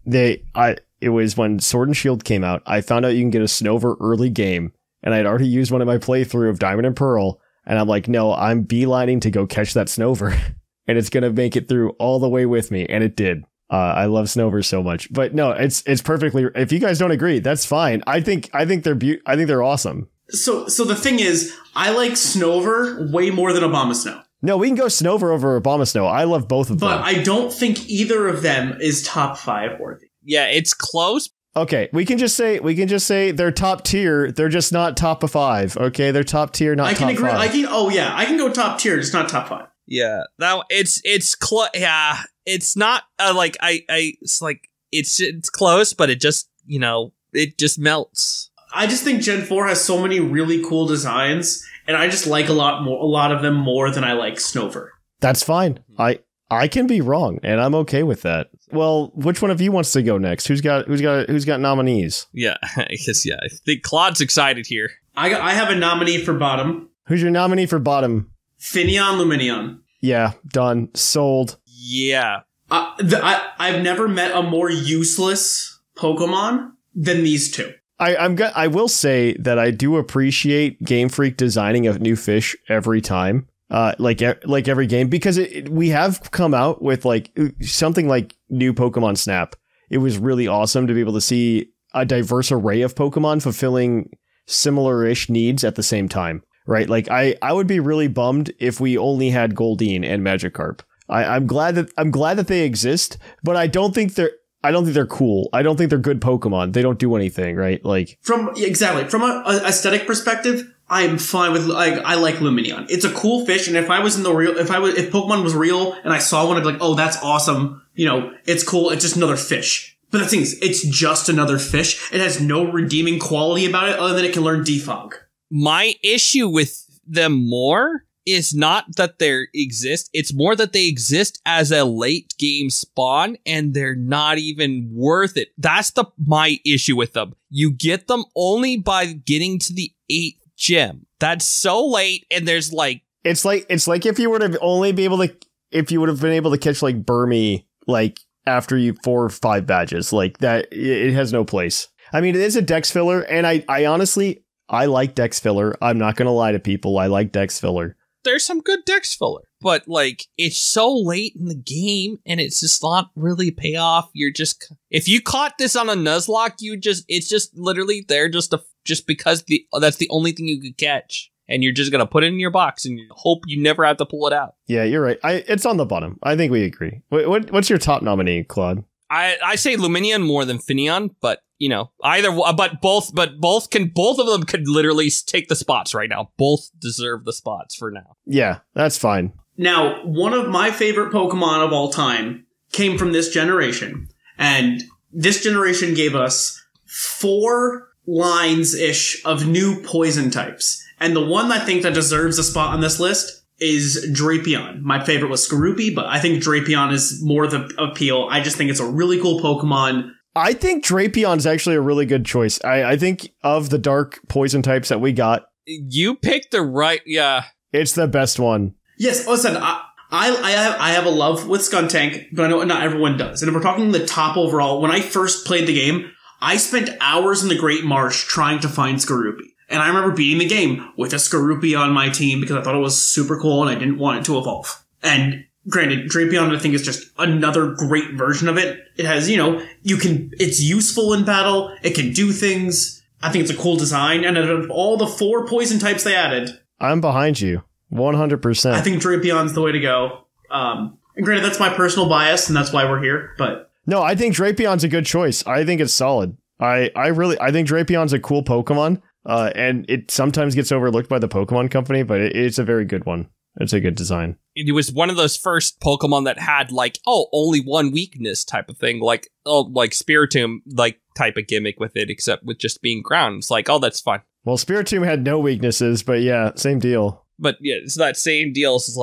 It was when Sword and Shield came out, I found out you can get a Snover early game, and I'd already used one in my playthrough of Diamond and Pearl, and I'm like, no, I'm beelining to go catch that Snover, and it's gonna make it through all the way with me, and it did. I love Snover so much, but no, it's perfectly. If you guys don't agree, that's fine. I think they're awesome. So the thing is, I like Snover way more than Abomasnow. No, we can go Snover over Abomasnow. I love both of them. But I don't think either of them is top 5 worthy. Yeah, it's close. Okay, we can just say they're top tier. They're just not top of 5. Okay, they're top tier, not top 5. I can agree. I can go top tier, just not top 5. Yeah, now it's yeah, it's not like it's like it's close, but it just it just melts. I just think Gen 4 has so many really cool designs, and I just like a lot of them more than I like Snover. That's fine. I can be wrong, and I'm okay with that. Well, which one of you wants to go next? Who's got nominees? Yeah, I guess yeah. I think Claude's excited here. I have a nominee for bottom. Who's your nominee for bottom? Finneon Lumineon. Yeah, done. Sold. Yeah. I've never met a more useless Pokemon than these two. I will say that I do appreciate Game Freak designing a new fish every time, like every game, because we have come out with like something like new Pokemon Snap. It was really awesome to be able to see a diverse array of Pokemon fulfilling similar-ish needs at the same time, right? Like I would be really bummed if we only had Goldeen and Magikarp. I'm glad that they exist, but I don't think they're cool. I don't think they're good Pokemon. They don't do anything, right? Like from an aesthetic perspective, I'm fine with I like Lumineon. It's a cool fish, and if Pokemon was real and I saw one, I'd be like, oh, that's awesome. It's cool. It's just another fish. But the thing is, it's just another fish. It has no redeeming quality about it other than it can learn Defog. My issue with them more is not that they exist. It's more that they exist as a late game spawn and they're not even worth it. That's my issue with them. You get them only by getting to the 8th gym. That's so late, and there's like it's like if you would have been able to catch like Burmy like after you 4 or 5 badges, like that. It has no place. I mean, it is a Dex filler, and I honestly like Dex filler. I'm not gonna lie to people. I like Dex filler. There's some good Dex filler, but like it's so late in the game and it's just not really payoff. If you caught this on a Nuzlocke, it's just literally they're just a just because that's the only thing you could catch. And you're just going to put it in your box and you hope you never have to pull it out. Yeah, you're right. It's on the bottom. I think we agree. What's your top nominee, Claude? I say Luminion more than Finneon, but both of them could literally take the spots right now. Both deserve the spots for now. Yeah, that's fine. Now, one of my favorite Pokemon of all time came from this generation. And this generation gave us 4 lines-ish of new poison types. And the one I think that deserves a spot on this list is Drapion. My favorite was Skorupi, but I think Drapion is more the appeal. I just think it's a really cool Pokemon. I think Drapion's actually a really good choice. I think of the dark poison types that we got, you picked the right, yeah. It's the best one. Yes, listen, I have a love with Skuntank, but I know not everyone does. And if we're talking the top overall, when I first played the game, I spent hours in the Great Marsh trying to find Skorupi. And I remember beating the game with a Skorupi on my team because I thought it was super cool and I didn't want it to evolve. And granted, Drapion I think is just another great version of it. It has, it's useful in battle. It can do things. I think it's a cool design. And out of all the 4 poison types they added, I'm behind you. 100%. I think Drapion's the way to go. And granted, that's my personal bias and that's why we're here, but. No, I think Drapion's a good choice. I think it's solid. I think Drapion's a cool Pokemon. And it sometimes gets overlooked by the Pokemon Company, but it's a very good one. It's a good design. It was one of those first Pokemon that had only one weakness type of thing, like Spiritomb, type of gimmick with it, except with just being ground. It's that's fine. Well, Spiritomb had no weaknesses, but yeah, same deal. But yeah, it's that same deal. It's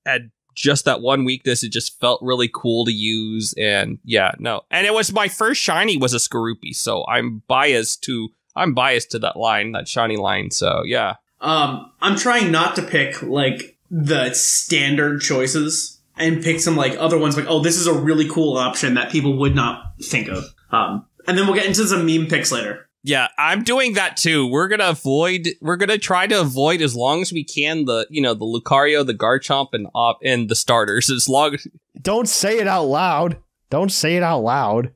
had just that one weakness. It just felt really cool to use, and yeah, no. And it was my first shiny was a Skorupi, so I'm biased to that line, that shiny line, so yeah. I'm trying not to pick, the standard choices and pick some, other ones, this is a really cool option that people would not think of. And then we'll get into some meme picks later. Yeah, I'm doing that too. We're gonna try to avoid as long as we can the Lucario, the Garchomp, and the starters, as long as... Don't say it out loud. Don't say it out loud.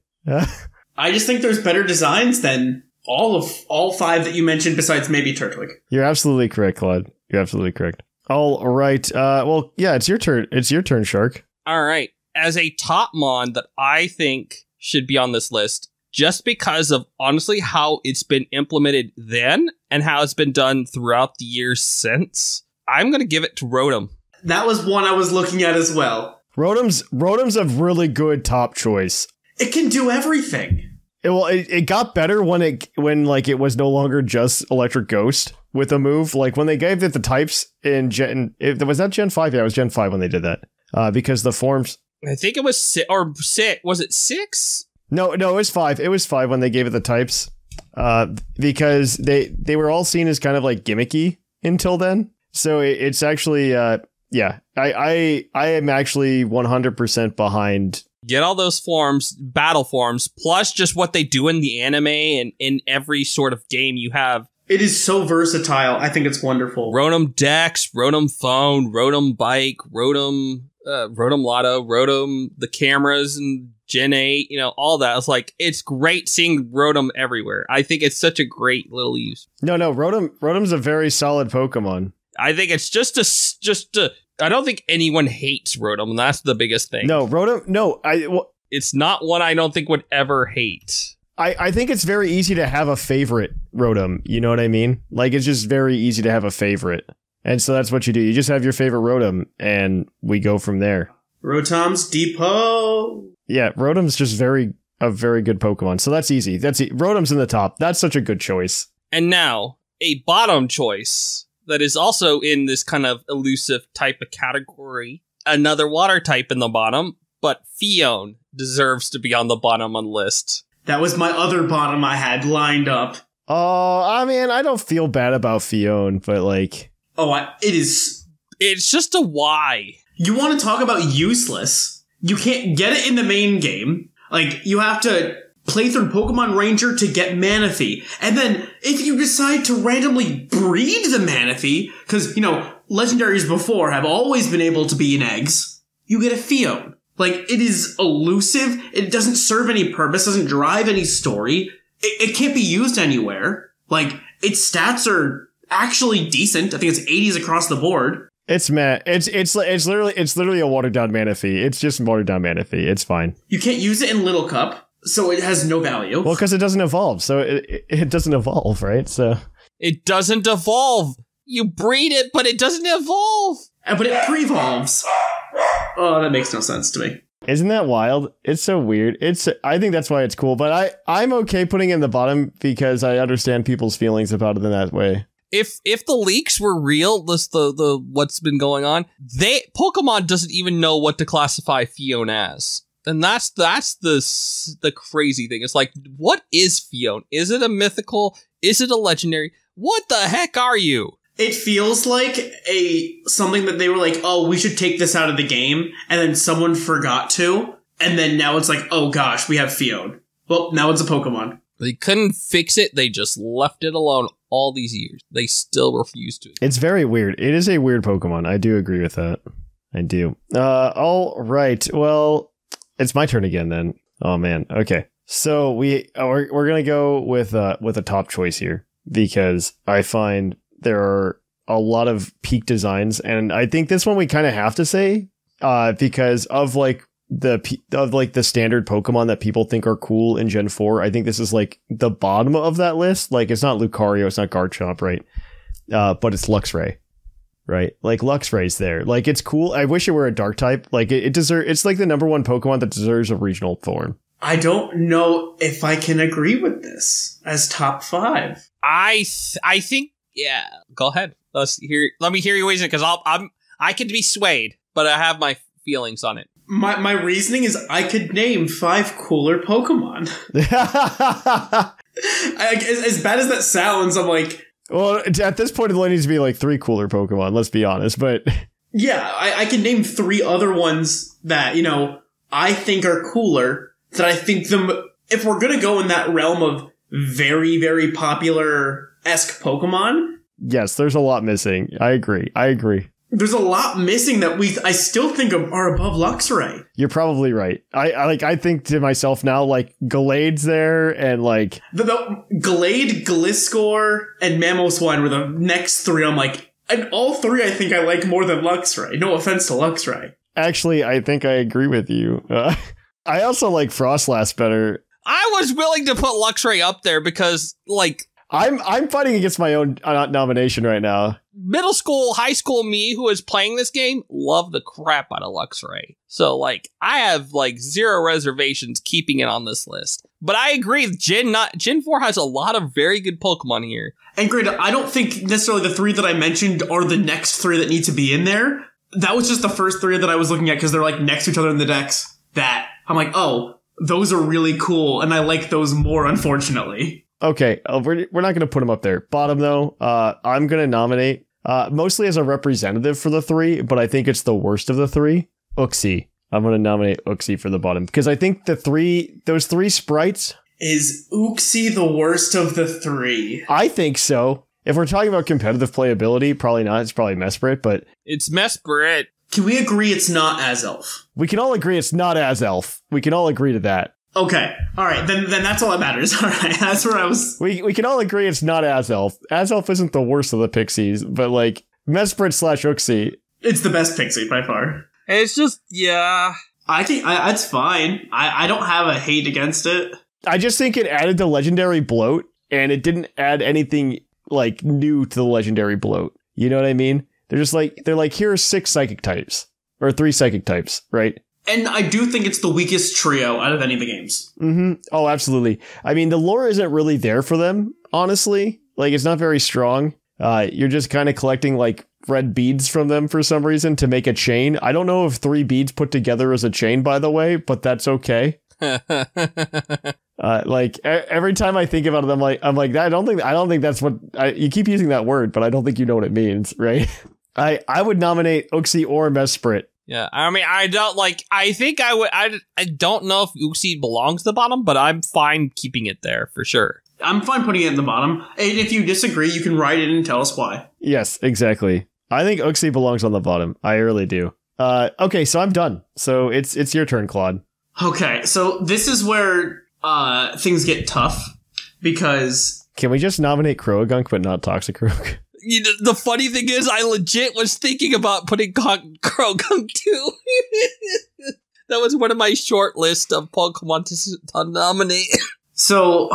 I just think there's better designs than all 5 that you mentioned, besides maybe Turtwig. You're absolutely correct, Claude. You're absolutely correct. All right. Well, yeah, it's your turn. It's your turn, Shark. All right. As a top mon that I think should be on this list, just because of honestly how it's been implemented then and how it's been done throughout the years since, I'm going to give it to Rotom. That was one I was looking at as well. Rotom's a really good top choice. It can do everything. It got better when it was no longer just Electric Ghost with a move. When they gave it the types in was that Gen 5? Yeah, it was Gen 5 when they did that. Because the forms... I think it was 6, or 6. Was it 6? No, it was 5. It was 5 when they gave it the types. Because they were all seen as kind of gimmicky until then. So it's actually, yeah. I am actually 100% behind... Get all those forms, battle forms, plus just what they do in the anime and in every sort of game you have. It is so versatile. I think it's wonderful. Rotom Dex, Rotom Phone, Rotom Bike, Rotom Lotto, Rotom, the cameras and Gen 8, all that. It's it's great seeing Rotom everywhere. I think it's such a great little use. No, Rotom's a very solid Pokemon. I think it's just a I don't think anyone hates Rotom, and that's the biggest thing. No, Rotom, no. It's not one I don't think would ever hate. I think it's very easy to have a favorite Rotom, you know what I mean? It's just very easy to have a favorite. And so that's what you do. You just have your favorite Rotom, and we go from there. Rotom's Depot! Yeah, Rotom's just a very good Pokemon, so that's easy. Rotom's in the top. That's such a good choice. And now, a bottom choice that is also in this kind of elusive type of category. Another water type in the bottom, but Phione deserves to be on the bottom on the list. That was my other bottom I had lined up. Oh, I mean, I don't feel bad about Phione, but it is... It's just a why. You want to talk about useless? You can't get it in the main game. You have to play through Pokemon Ranger to get Manaphy. And then, if you decide to randomly breed the Manaphy, because, legendaries before have always been able to be in eggs, you get a Phione. It is elusive, it doesn't serve any purpose, doesn't drive any story, it can't be used anywhere. its stats are actually decent. I think it's 80s across the board. It's literally a watered down Manaphy. It's just watered down Manaphy. It's fine. You can't use it in Little Cup, so it has no value. Well, because it doesn't evolve. So it doesn't evolve, right? So it doesn't evolve. You breed it, but it doesn't evolve. But it pre-evolves. Oh, that makes no sense to me. Isn't that wild? It's so weird. I think that's why it's cool, but I'm okay putting it in the bottom because I understand people's feelings about it in that way. If the leaks were real, the what's been going on, Pokemon doesn't even know what to classify Fion as. And that's the crazy thing. It's like, what is Fion? Is it a mythical? Is it a legendary? What the heck are you? It feels like something that they were like, oh, we should take this out of the game, and then someone forgot to, and then now it's like, oh gosh, we have Fion. Well, now it's a Pokemon. They couldn't fix it, they just left it alone all these years. They still refuse to. It's very weird. It is a weird Pokemon. I do agree with that. I do. All right. Well, it's my turn again then. Oh man. Okay. So we're gonna go with a top choice here because I find there are a lot of peak designs, and I think this one we kind of have to say because of the standard Pokemon that people think are cool in Gen 4. I think this is like the bottom of that list. Like it's not Lucario, it's not Garchomp, right? But it's Luxray, right? Like Luxray's there. Like it's cool. I wish it were a Dark type. Like it deserves. It's like the #1 Pokemon that deserves a regional form. I don't know if I can agree with this as top 5. I think. Yeah, go ahead. Let me hear your reason because I could be swayed, but I have my feelings on it. My reasoning is I could name 5 cooler Pokemon. As bad as that sounds, I'm like, well, at this point, it only needs to be like 3 cooler Pokemon. Let's be honest, but yeah, I can name 3 other ones that I think are cooler. That I think if we're gonna go in that realm of very, very popular-esque Pokemon. Yes, there's a lot missing. I agree. There's a lot missing that I still think are above Luxray. You're probably right. I think to myself now, like, Gallade's there, and like... The Gallade, Gliscor, and Mamoswine were the next 3. I'm like, and all 3 I think I like more than Luxray. No offense to Luxray. Actually, I think I agree with you. I also like Frostlass better. I was willing to put Luxray up there because, like... I'm fighting against my own nomination right now. Middle school, high school me who is playing this game love the crap out of Luxray. So, like, I have, like, 0 reservations keeping it on this list. But I agree, Gen 4 has a lot of very good Pokemon here. And granted, I don't think necessarily the 3 that I mentioned are the next 3 that need to be in there. That was just the first 3 that I was looking at because they're, like, next to each other in the decks. That I'm like, oh, those are really cool, and I like those more, unfortunately. Okay, we're not going to put them up there. Bottom, though, I'm going to nominate, mostly as a representative for the 3, but I think it's the worst of the 3, Uxie. I'm going to nominate Uxie for the bottom, because I think those 3 sprites... Is Uxie the worst of the 3? I think so. If we're talking about competitive playability, probably not. It's probably Mesprit, but... It's Mesprit. Can we agree it's not Azelf? We can all agree it's not Azelf. We can all agree to that. Okay. All right. Then that's all that matters. All right. That's where I was. We can all agree it's not Azelf. Azelf isn't the worst of the Pixies, but like Mesprit / Uxie. It's the best Pixie by far. It's just, yeah. I think it's fine. I don't have a hate against it. I just think it added the legendary bloat, and it didn't add anything like new to the legendary bloat. You know what I mean? They're like, here are 6 psychic types or 3 psychic types, right? And I do think it's the weakest trio out of any of the games. Mm-hmm. Oh, absolutely. I mean, the lore isn't really there for them, honestly. Like, it's not very strong. You're just kind of collecting, like, red beads from them for some reason to make a chain. I don't know if 3 beads put together as a chain, by the way, but that's okay. Like, every time I think about it, I'm like, I don't think that's what... you keep using that word, but I don't think you know what it means, right? I would nominate Uxie or Mesprit. Yeah, I mean, I don't know if Uxie belongs to the bottom, but I'm fine keeping it there for sure. I'm fine putting it in the bottom. And if you disagree, you can write it and tell us why. Yes, exactly. I think Uxie belongs on the bottom. I really do. Okay, so I'm done. So it's your turn, Claude. Okay, so this is where things get tough because Can we just nominate Croagunk but not Toxicroak? The funny thing is, I legit was thinking about putting Croagunk too. That was one of my short list of Pokemon to nominate. So,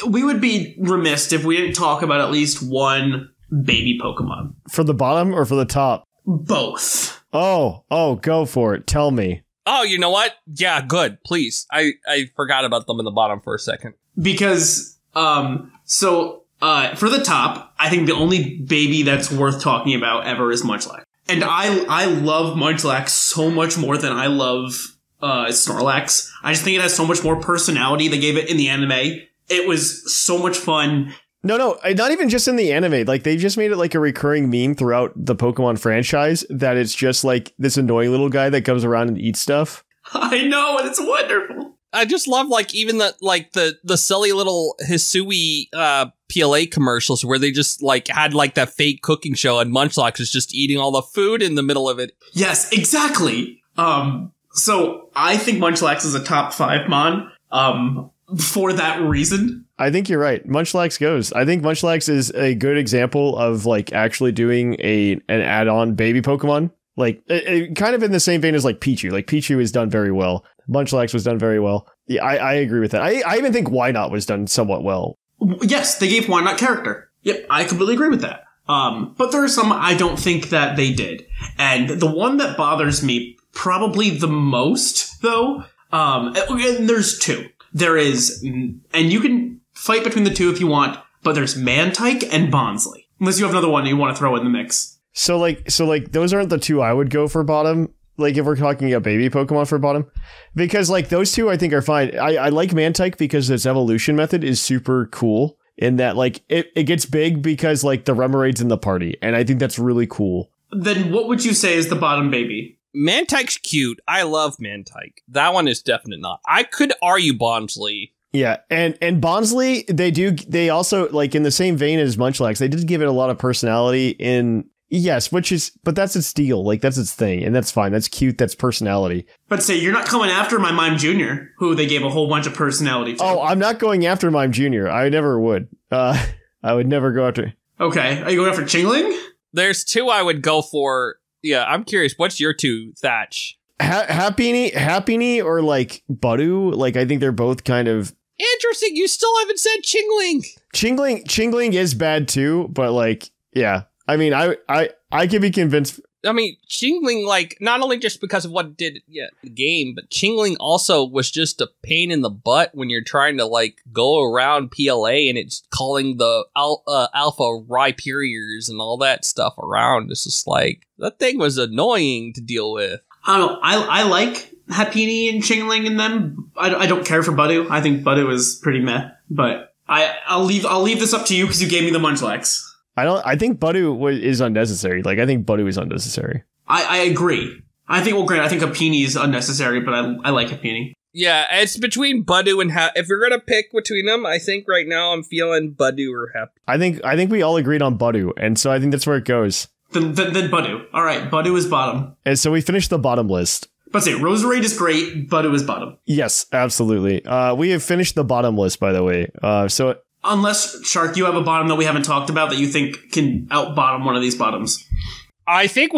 we would be remiss if we didn't talk about at least one baby Pokemon. For the bottom or for the top? Both. Oh, go for it. Tell me. Oh, you know what? Yeah, good. Please. I forgot about them in the bottom for a second. Because, for the top, I think the only baby that's worth talking about ever is Munchlax. And I love Munchlax so much more than I love Snorlax. I just think it has so much more personality. They gave it in the anime. It was so much fun. No, not even just in the anime. Like, they just made it like a recurring meme throughout the Pokemon franchise that it's just like this annoying little guy that comes around and eats stuff. I know, and it's wonderful. I just love like even the silly little Hisui PLA commercials where they just like had like that fake cooking show and Munchlax is just eating all the food in the middle of it. Yes, exactly. So I think Munchlax is a top 5 mon. For that reason. I think you're right. Munchlax goes. I think Munchlax is a good example of like actually doing an add-on baby Pokemon. Like kind of in the same vein as like Pichu. Like Pichu is done very well. Munchlax was done very well. Yeah, I agree with that. I even think Wynot was done somewhat well. Yes, they gave Wynot character. Yep, I completely agree with that. But there are some I don't think that they did. And the one that bothers me probably the most, though, and there's two. There is, and you can fight between the two if you want, but there's Mantike and Bonsly. Unless you have another one you want to throw in the mix. So those aren't the two I would go for bottom. Like if we're talking about baby Pokemon for bottom, because like those two I think are fine. I like Mantike because its evolution method is super cool in that like it gets big because like the Remoraide's in the party, and I think that's really cool. Then what would you say is the bottom baby? Mantike's cute. I love Mantike. That one is definitely not. I could argue Bonsly. Yeah, and Bonsly, they also, like, in the same vein as Munchlax, they did give it a lot of personality in, yes, but that's its deal. Like, that's its thing, and that's fine. That's cute. That's personality. But say, you're not coming after my Mime Jr., who they gave a whole bunch of personality to. Oh, I'm not going after Mime Jr. I never would. I would never go after. Okay, are you going after Chingling? There's two I would go for. Yeah, I'm curious. What's your two, Thatch? Happiny or like Budu? Like, I think they're both kind of interesting. You still haven't said Chingling. Chingling is bad too, but like, yeah. I mean, I can be convinced. I mean, Chingling, like, not only just because of what it did in the game, but Chingling also was just a pain in the butt when you're trying to, like, go around PLA and it's calling the alpha Rhyperiors and all that stuff around. It's just like, that thing was annoying to deal with. I don't know. I like Happiny and Chingling in them. I don't care for Budu. I think Budu is pretty meh. But I'll leave this up to you because you gave me the Munchlax. I think Budu is unnecessary. Like, I think Budu is unnecessary. I agree. I think Happiny is unnecessary, but I like Happiny. Yeah, it's between Budu and if you're gonna pick between them, I think right now I'm feeling Budu or Happy. I think we all agreed on Budu, and so I think that's where it goes. Then Budu. All right, Budu is bottom. And so we finished the bottom list. But say Roserade is great, Budu is bottom. Yes, absolutely. We have finished the bottom list, by the way. So. Unless, Shark, you have a bottom that we haven't talked about that you think can out-bottom one of these bottoms. I think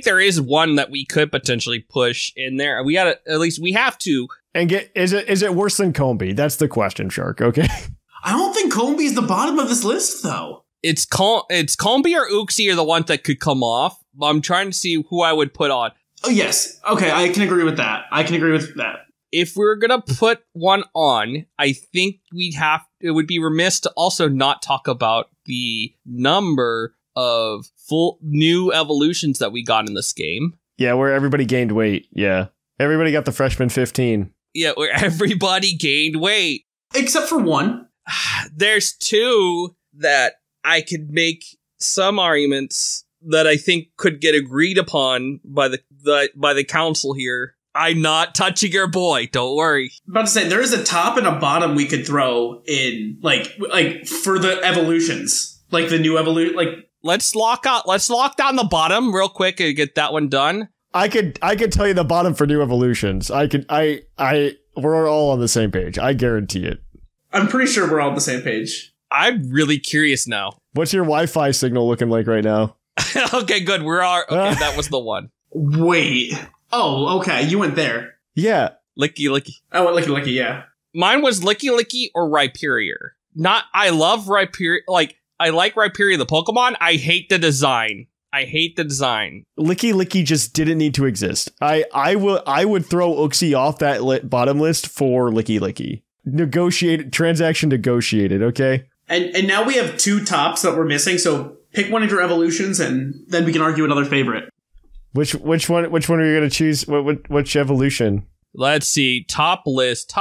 there is one that we could potentially push in there. We have to. And is it worse than Combee? That's the question, Shark, okay? I don't think Combee is the bottom of this list, though. It's Combee or Uxie are the ones that could come off. I'm trying to see who I would put on. Oh, yes. Okay, I can agree with that. If we're gonna put one on, I think it would be remiss to also not talk about the number of full new evolutions that we got in this game. Yeah, where everybody gained weight. Yeah. Everybody got the freshman 15. Yeah, where everybody gained weight. Except for one. There's two that I could make some arguments that I think could get agreed upon by the council here. I'm not touching your boy. Don't worry. I'm about to say, there is a top and a bottom we could throw in, like for the evolutions. Like the new evolution, like... Let's lock down the bottom real quick and get that one done. I could tell you the bottom for new evolutions. We're all on the same page. I guarantee it. I'm pretty sure we're all on the same page. I'm really curious now. What's your Wi-Fi signal looking like right now? Okay, good. Okay, that was the one. Wait. Oh, okay. You went there. Yeah. Licky Licky. I went Licky Licky, yeah. Mine was Licky Licky or Rhyperior. I love Rhyperior. Like, I like Rhyperior the Pokemon. I hate the design. Licky Licky just didn't need to exist. I would throw Uxie off that bottom list for Licky Licky. Transaction negotiated, okay? And now we have 2 tops that we're missing, so pick one of your evolutions and then we can argue another favorite. Which one are you going to choose? Which evolution? Let's see. Top list.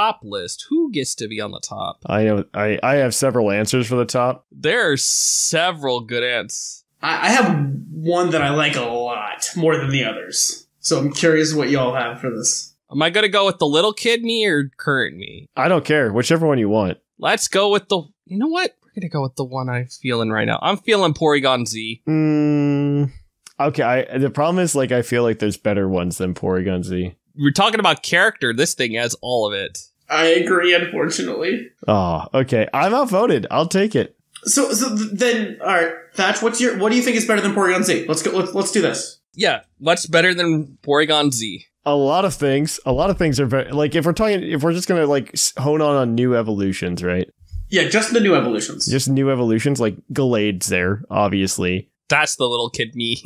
Who gets to be on the top? I know. I have several answers for the top. There are several good answers. I have one that I like a lot, more than the others. So I'm curious what y'all have for this. Am I going to go with the little kid me or current me? I don't care. Whichever one you want. Let's go with the... You know what? We're going to go with the one I'm feeling right now. I'm feeling Porygon Z. Okay, the problem is, like, I feel like there's better ones than Porygon Z. We're talking about character. This thing has all of it. I agree, unfortunately. Oh, okay. I'm outvoted. I'll take it. So then, all right, Thatch, what do you think is better than Porygon Z? Let's go. Let's do this. Yeah, what's better than Porygon Z? A lot of things are very, like, if we're just gonna like hone on new evolutions, right? Yeah, just the new evolutions. Just new evolutions, like Gallade's there, obviously. That's the little kid me.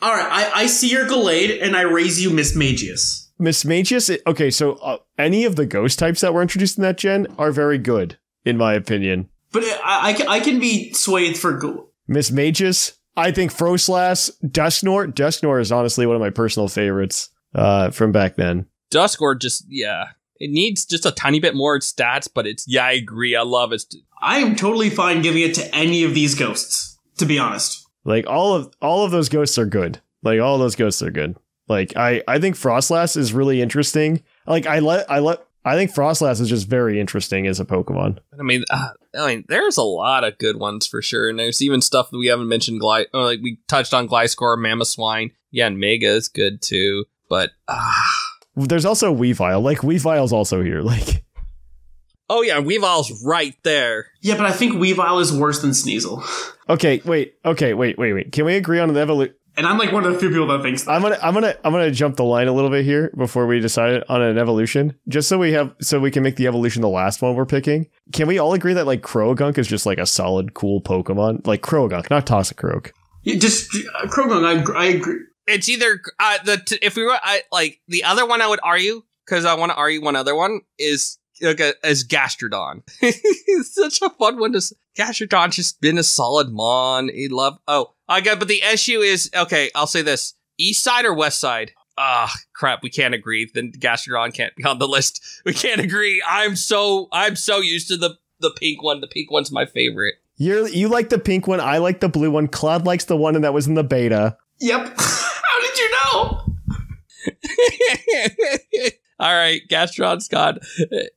All right, I see your Gallade, and I raise you Miss Magius. Miss Magius. Okay, so any of the ghost types that were introduced in that gen are very good, in my opinion. But I can be swayed for Miss Magius. I think Froslass, Dusknoir is honestly one of my personal favorites from back then. Dusknoir it needs just a tiny bit more stats, but I agree. I love it. I am totally fine giving it to any of these ghosts, to be honest. Like all of those ghosts are good. Like all those ghosts are good. Like I think Froslass is really interesting. Like I think Froslass is just very interesting as a Pokemon. I mean, there's a lot of good ones for sure, and there's even stuff that we haven't mentioned. Like we touched on Gliscor, Mamoswine, and Mega is good too. But there's also Weavile. Like Weavile's also here. Like, oh yeah, Weavile's right there. Yeah, but I think Weavile is worse than Sneasel. Okay, wait. Can we agree on an evolution? And I'm like one of the few people that thinks that. I'm gonna jump the line a little bit here before we decide on an evolution, just so we can make the evolution the last one we're picking. Can we all agree that like Croagunk is just like a solid, cool Pokemon? Like Croagunk, not Toxicroak. Yeah, just Croagunk. I agree. It's either if we were like the other one I would argue, because I want to argue one other one is Gastrodon. It's such a fun one to. Gastrodon's just been a solid mon. But the issue is, okay, I'll say this. East side or west side? Crap, we can't agree. Then Gastrodon can't be on the list. We can't agree. I'm so used to the pink one. The pink one's my favorite. You like the pink one, I like the blue one. Cloud likes the one that was in the beta. Yep. How did you know? All right, Gastrodon's gone.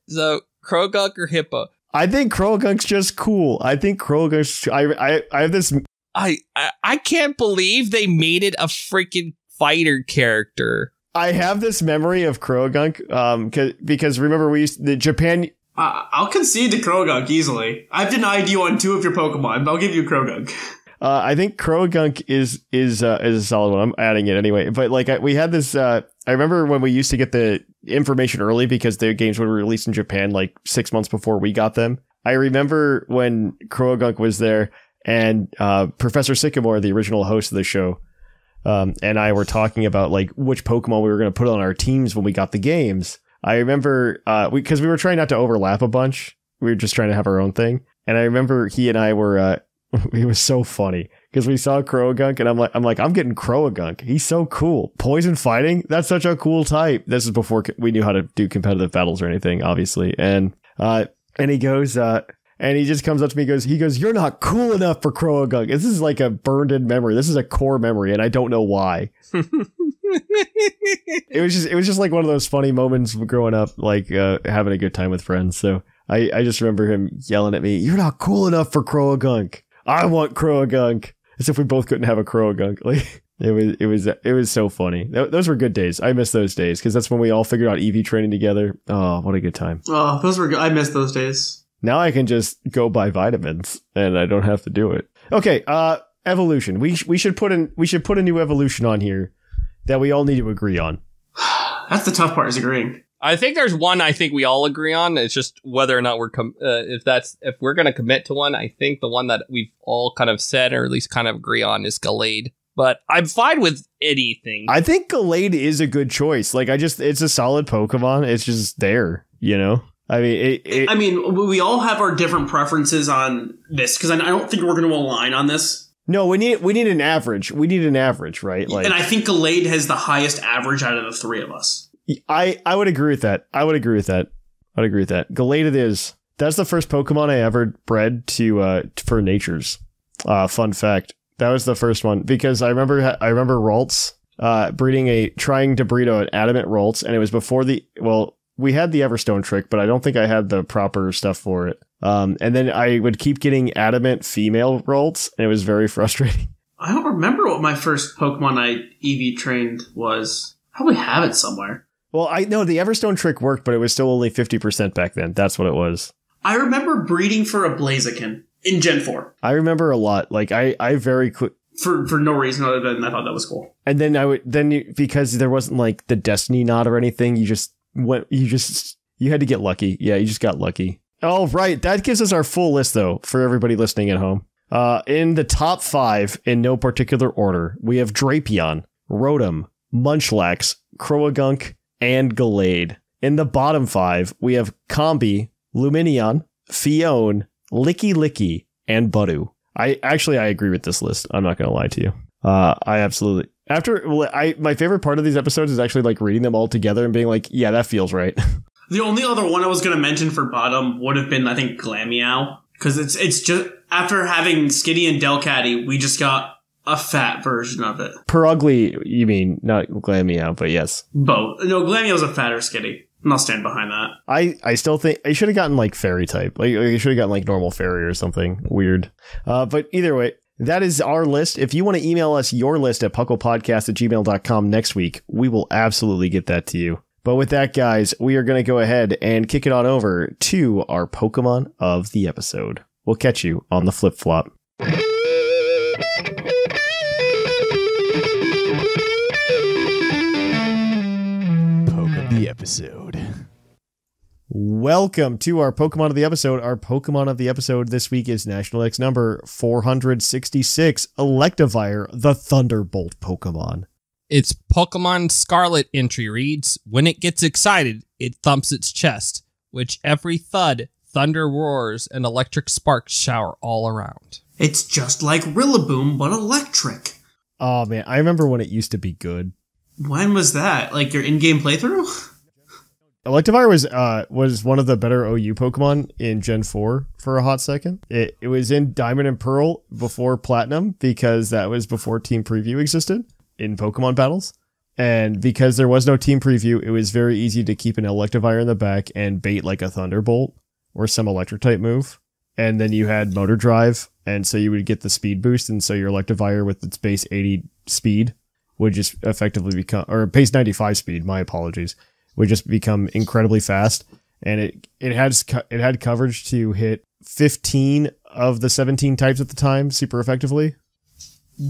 So, Croagunk or Hippo? I think Croagunk's just cool. I think Croagunk's... I have this... I can't believe they made it a freaking fighter character. I have this memory of Croagunk, because remember we used... The Japan... I'll concede to Croagunk easily. I've denied you on 2 of your Pokemon, but I'll give you Croagunk. I think Croagunk is a solid one. I'm adding it anyway. But like we had this... I remember when we used to get the information early because the games were released in Japan like 6 months before we got them. I remember when Croagunk was there and Professor Sycamore, the original host of the show, and I were talking about like which Pokemon we were going to put on our teams when we got the games. I remember because we were trying not to overlap a bunch. We were just trying to have our own thing. And I remember he and I were... it was so funny because we saw Croagunk and I'm getting Croagunk. He's so cool. Poison fighting? That's such a cool type. This is before we knew how to do competitive battles or anything, obviously. And he goes, and he just comes up to me and he goes, "You're not cool enough for Croagunk." This is like a burned in memory. This is a core memory, and I don't know why. It was just like one of those funny moments growing up, like having a good time with friends. So I just remember him yelling at me, "You're not cool enough for Croagunk. I want Croagunk." As if we both couldn't have a Croagunk. Like it was so funny. Those were good days. I miss those days because that's when we all figured out EV training together. Oh, what a good time. Oh, those were good. I miss those days. Now I can just go buy vitamins and I don't have to do it. Okay, evolution. We should put a new evolution on here that we all need to agree on. That's the tough part, is agreeing. I think there's one I think we all agree on. It's just whether or not if we're going to commit to one. I think the one that we've all kind of said, or at least kind of agree on, is Gallade. But I'm fine with anything. I think Gallade is a good choice. Like, it's a solid Pokemon. It's just there, you know? I mean, we all have our different preferences on this, because I don't think we're going to align on this. No, we need an average. We need an average, right? Like, and I think Gallade has the highest average out of the three of us. I would agree with that. Gallade it is. That's the first Pokemon I ever bred for natures. Fun fact. That was the first one, because I remember Ralts trying to breed an adamant Ralts, and it was before we had the Everstone trick, but I don't think I had the proper stuff for it. And then I would keep getting adamant female Ralts, and it was very frustrating. I don't remember what my first Pokemon I EV trained was. I probably have it somewhere. Well, I know the Everstone trick worked, but it was still only 50% back then. That's what it was. I remember breeding for a Blaziken in Gen 4. I remember a lot. Like, I very quick. For no reason other than I thought that was cool. And then because there wasn't like the Destiny knot or anything, you had to get lucky. Yeah, you just got lucky. All right, that gives us our full list though for everybody listening at home. In the top 5, in no particular order, we have Drapion, Rotom, Munchlax, Croagunk, and Gallade. In the bottom 5, we have Combi, Lumineon, Fione, Licky Licky, and Budu. I agree with this list. I'm not going to lie to you. I absolutely. My favorite part of these episodes is actually like reading them all together and being like, yeah, that feels right. The only other one I was going to mention for bottom would have been, I think, Glameow. Because it's just, after having Skitty and Delcatty, we just got a fat version of it. Per ugly, you mean, not Glameow, but yes. Both. No, Glameow's a fatter Skitty. And I'll stand behind that. I still think I should have gotten like fairy type. Like, I should have gotten like normal fairy or something weird. But either way, that is our list. If you want to email us your list at puclpodcast@gmail.com next week, we will absolutely get that to you. But with that, guys, we are going to go ahead and kick it on over to our Pokemon of the episode. We'll catch you on the flip-flop. Poke of the episode. Welcome to our Pokemon of the episode. Our Pokemon of the episode this week is National X number 466, Electivire, the Thunderbolt Pokemon. Its Pokemon Scarlet entry reads, when it gets excited, it thumps its chest, which every thud, thunder roars, and electric sparks shower all around. It's just like Rillaboom, but electric. Oh man, I remember when it used to be good. When was that? Like your in-game playthrough? Electivire was one of the better OU Pokemon in Gen 4 for a hot second. It was in Diamond and Pearl before Platinum, because that was before Team Preview existed in Pokemon battles. And because there was no Team Preview, it was very easy to keep an Electivire in the back and bait like a Thunderbolt or some electric type move. And then you had Motor Drive, and so you would get the speed boost, and so your Electivire with its base 80 speed would just effectively become, or base 95 speed, my apologies, would just become incredibly fast. And it had coverage to hit 15 of the 17 types at the time super effectively.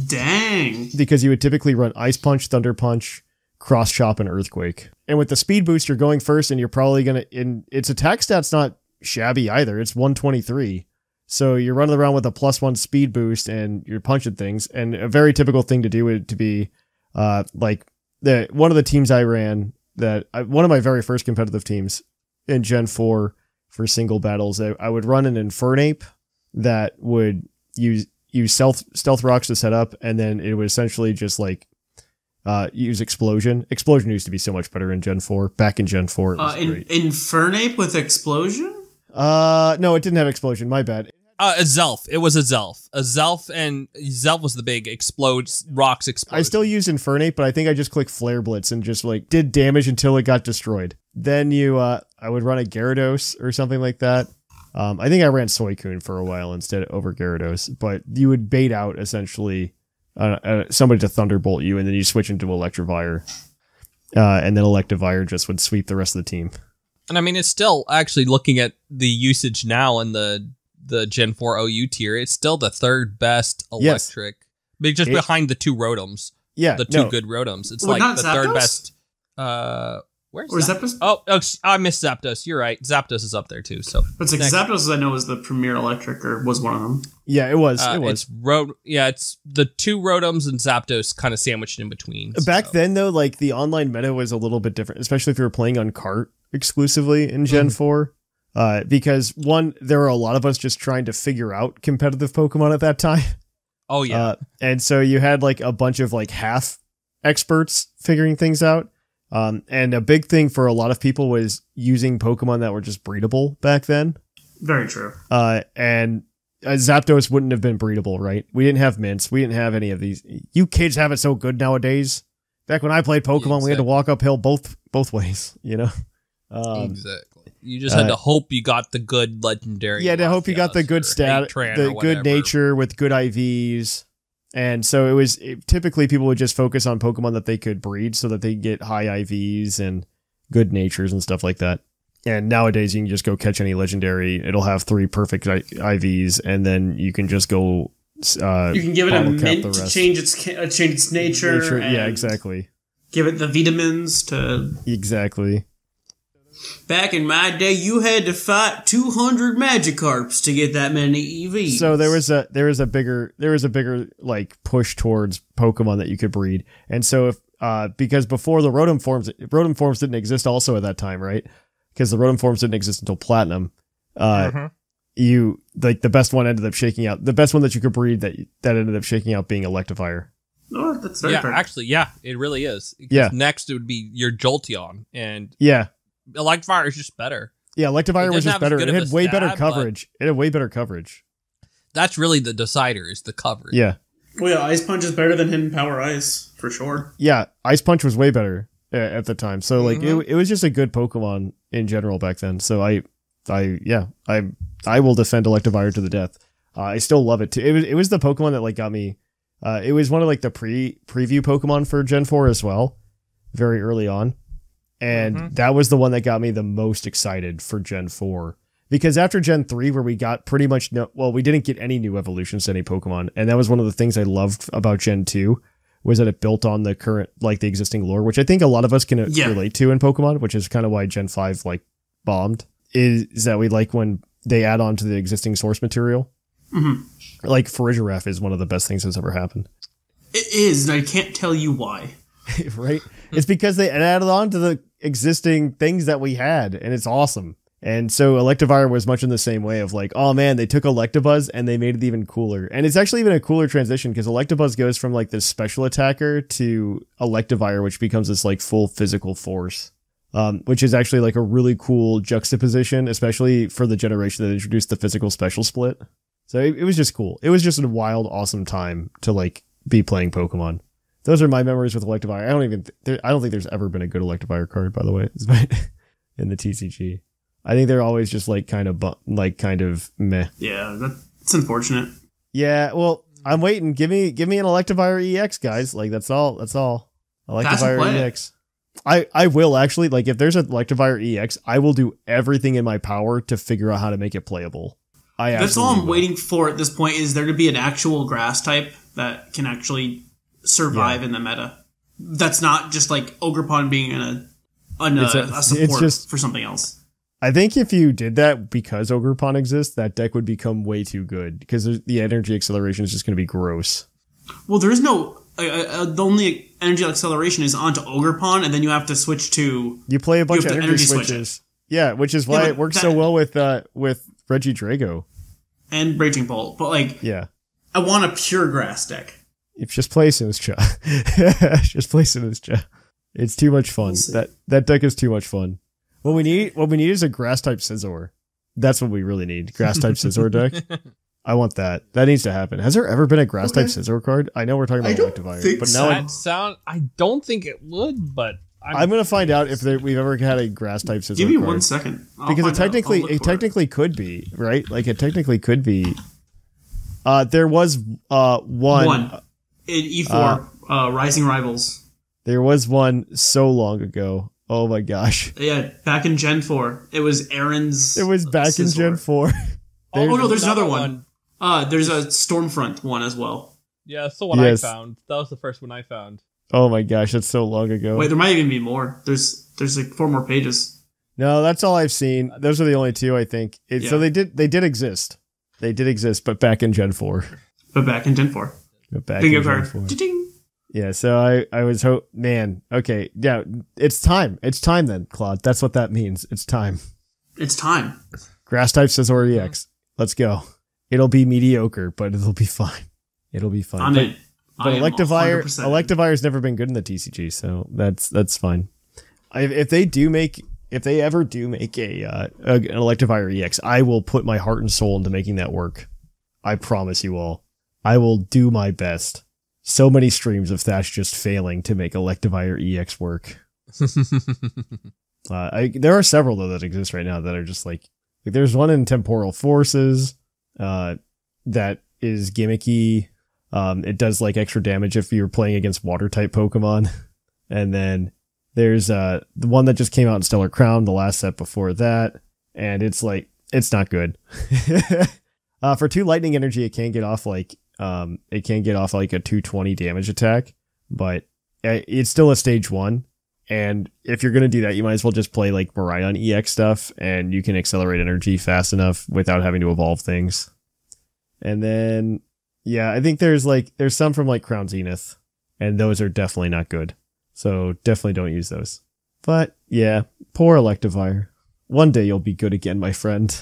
Dang. Because you would typically run Ice Punch, Thunder Punch, Cross Chop, and Earthquake. And with the speed boost, you're going first, and you're probably going to, in its attack stat's not shabby either. It's 123. So you're running around with a +1 speed boost, and you're punching things. And a very typical thing to do would to be, like one of the teams I ran, one of my very first competitive teams in Gen 4 for single battles, I would run an Infernape that would use stealth rocks to set up, and then it would essentially just like use Explosion. Explosion used to be so much better in Gen 4. Back in Gen 4, it was great. Infernape with Explosion? No, it didn't have Explosion. My bad. A Zelf. It was a Zelf. A Zelf, and Zelf was the big rocks explode. I still used Infernape, but I think I just clicked Flare Blitz and just like did damage until it got destroyed. Then I would run a Gyarados or something like that. I think I ran Suicune for a while instead over Gyarados, but you would bait out essentially somebody to Thunderbolt you, and then you switch into Electivire, and then Electivire just would sweep the rest of the team. And I mean, it's still actually looking at the usage now in the Gen 4 OU tier, it's still the third best electric. Yes. Just behind the two Rotoms. Yeah. The two good Rotoms. It's like the third best. Where's Zapdos? Oh, I missed Zapdos. You're right. Zapdos is up there too. So, but it's like Zapdos, I know, is the premier electric, or was one of them. Yeah, it was. It was. It's the two Rotoms and Zapdos kind of sandwiched in between. Back then, though, like the online meta was a little bit different, especially if you were playing on cart exclusively in Gen 4. Because one, there were a lot of us just trying to figure out competitive Pokemon at that time. Oh yeah, and so you had like a bunch of like half experts figuring things out. And a big thing for a lot of people was using Pokemon that were just breedable back then. Very true. And Zapdos wouldn't have been breedable, right? We didn't have mints. We didn't have any of these. You kids have it so good nowadays. Back when I played Pokemon, we had to walk uphill both ways, you know? Exactly. You just had to hope you got the good legendary. Yeah, to hope you got the good stat, the good nature with good IVs. And so typically people would just focus on Pokemon that they could breed so that they get high IVs and good natures and stuff like that. And nowadays you can just go catch any legendary. It'll have 3 perfect IVs, and then you can just go. You can give it a mint to change its nature. Yeah, exactly. Give it the vitamins to. Exactly. Back in my day, you had to fight 200 Magikarps to get that many EVs. So there was a bigger like push towards Pokemon that you could breed, and so if because before the Rotom forms didn't exist also at that time, right? Because the Rotom forms didn't exist until Platinum. You like the best one ended up shaking out. The best one that you could breed that ended up shaking out being Electivire. Oh, that's very fair. Actually, it really is. Next it would be your Jolteon, and Electivire is just better. Yeah, Electivire was just better. It had way better coverage. It had way better coverage. That's really the decider, is the coverage. Yeah. Well, yeah, Ice Punch is better than Hidden Power Ice, for sure. Yeah, Ice Punch was way better at the time. So, like, it was just a good Pokemon in general back then. So, I will defend Electivire to the death. I still love it, too. It was the Pokemon that, like, got me... it was one of, like, the preview Pokemon for Gen 4 as well, very early on. And that was the one that got me the most excited for Gen 4. Because after Gen 3, where we got pretty much we didn't get any new evolutions to any Pokemon. And that was one of the things I loved about Gen 2, was that it built on the current, like the existing lore, which I think a lot of us can relate to in Pokemon, which is kind of why Gen 5, like, bombed, is that we like when they add on to the existing source material. Mm-hmm. Like, Farigiraf is one of the best things that's ever happened. It is, and I can't tell you why. Right? It's because they added on to the existing things that we had, and it's awesome. And so Electivire was much in the same way of like, oh man, they took Electabuzz and they made it even cooler. And it's actually even a cooler transition because Electabuzz goes from like this special attacker to Electivire, which becomes this like full physical force, which is actually like a really cool juxtaposition, especially for the generation that introduced the physical special split. So it was just cool. It was just a wild, awesome time to like be playing Pokemon. Those are my memories with Electivire. I don't think there's ever been a good Electivire card, by the way, in the TCG. I think they're always just like kind of meh. Yeah, that's unfortunate. Yeah, well, I'm waiting. Give me an Electivire EX, guys. Like that's all. Electivire EX. I will actually, like, if there's an Electivire EX, I will do everything in my power to figure out how to make it playable. That's all I'm waiting for at this point, is there to be an actual grass type that can actually survive in the meta. That's not just like Ogerpon being a support for something else. I think if you did that because Ogerpon exists, that deck would become way too good because the energy acceleration is just going to be gross. Well, there is no... the only energy acceleration is onto Ogerpon, and then you have to switch to... You play a bunch of energy switches. Yeah, which is why it works so well with Regidrago. And Raging Bolt. But, like... Yeah. I want a pure grass deck. Just play Sinnoh. Just play Sinnoh. It's too much fun. That deck is too much fun. What we need is a grass type Scizor. That's what we really need. Grass type Scizor deck. I want that. That needs to happen. Has there ever been a grass type Scizor card? I know we're talking about Electivire, but now I don't think it would, but I'm gonna find out if we've ever had a grass type Scizor. Give me card. 1 second. Because it technically could be, right? Like it technically could be. There was one in E4 Rising Rivals. There was one so long ago. Oh my gosh. Yeah, back in Gen 4. It was Aaron's. It was back in Gen 4. Oh no, there's another one. There's a Stormfront one as well. Yeah, that's the one I found. That was the first one I found. Oh my gosh, that's so long ago. Wait, there might even be more. There's like 4 more pages. No, that's all I've seen. Those are the only 2, I think. So they did exist. They did exist, but back in Gen 4. But back in Gen 4. Bingo card. Yeah, so I was man, okay, yeah, it's time. It's time then, Claude. That's what that means. It's time. It's time. Grass type Scizor EX. Let's go. It'll be mediocre, but it'll be fine. It'll be fine. I'm in. But Electivire's never been good in the TCG, so that's fine. If they ever do make an Electivire EX, I will put my heart and soul into making that work. I promise you all. I will do my best. So many streams of Thatch just failing to make Electivire EX work. There are several though that exist right now that are just like there's one in Temporal Forces that is gimmicky. It does like extra damage if you're playing against water type Pokemon. And then there's the one that just came out in Stellar Crown, the last set before that, and it's not good. For 2 lightning energy, it can get off like a 220 damage attack, but it's still a stage 1. And if you're gonna do that, you might as well just play like Miraidon EX stuff, and you can accelerate energy fast enough without having to evolve things. And then yeah, I think there's some from like Crown Zenith, and those are definitely not good. So definitely don't use those. But yeah, poor Electivire. One day you'll be good again, my friend.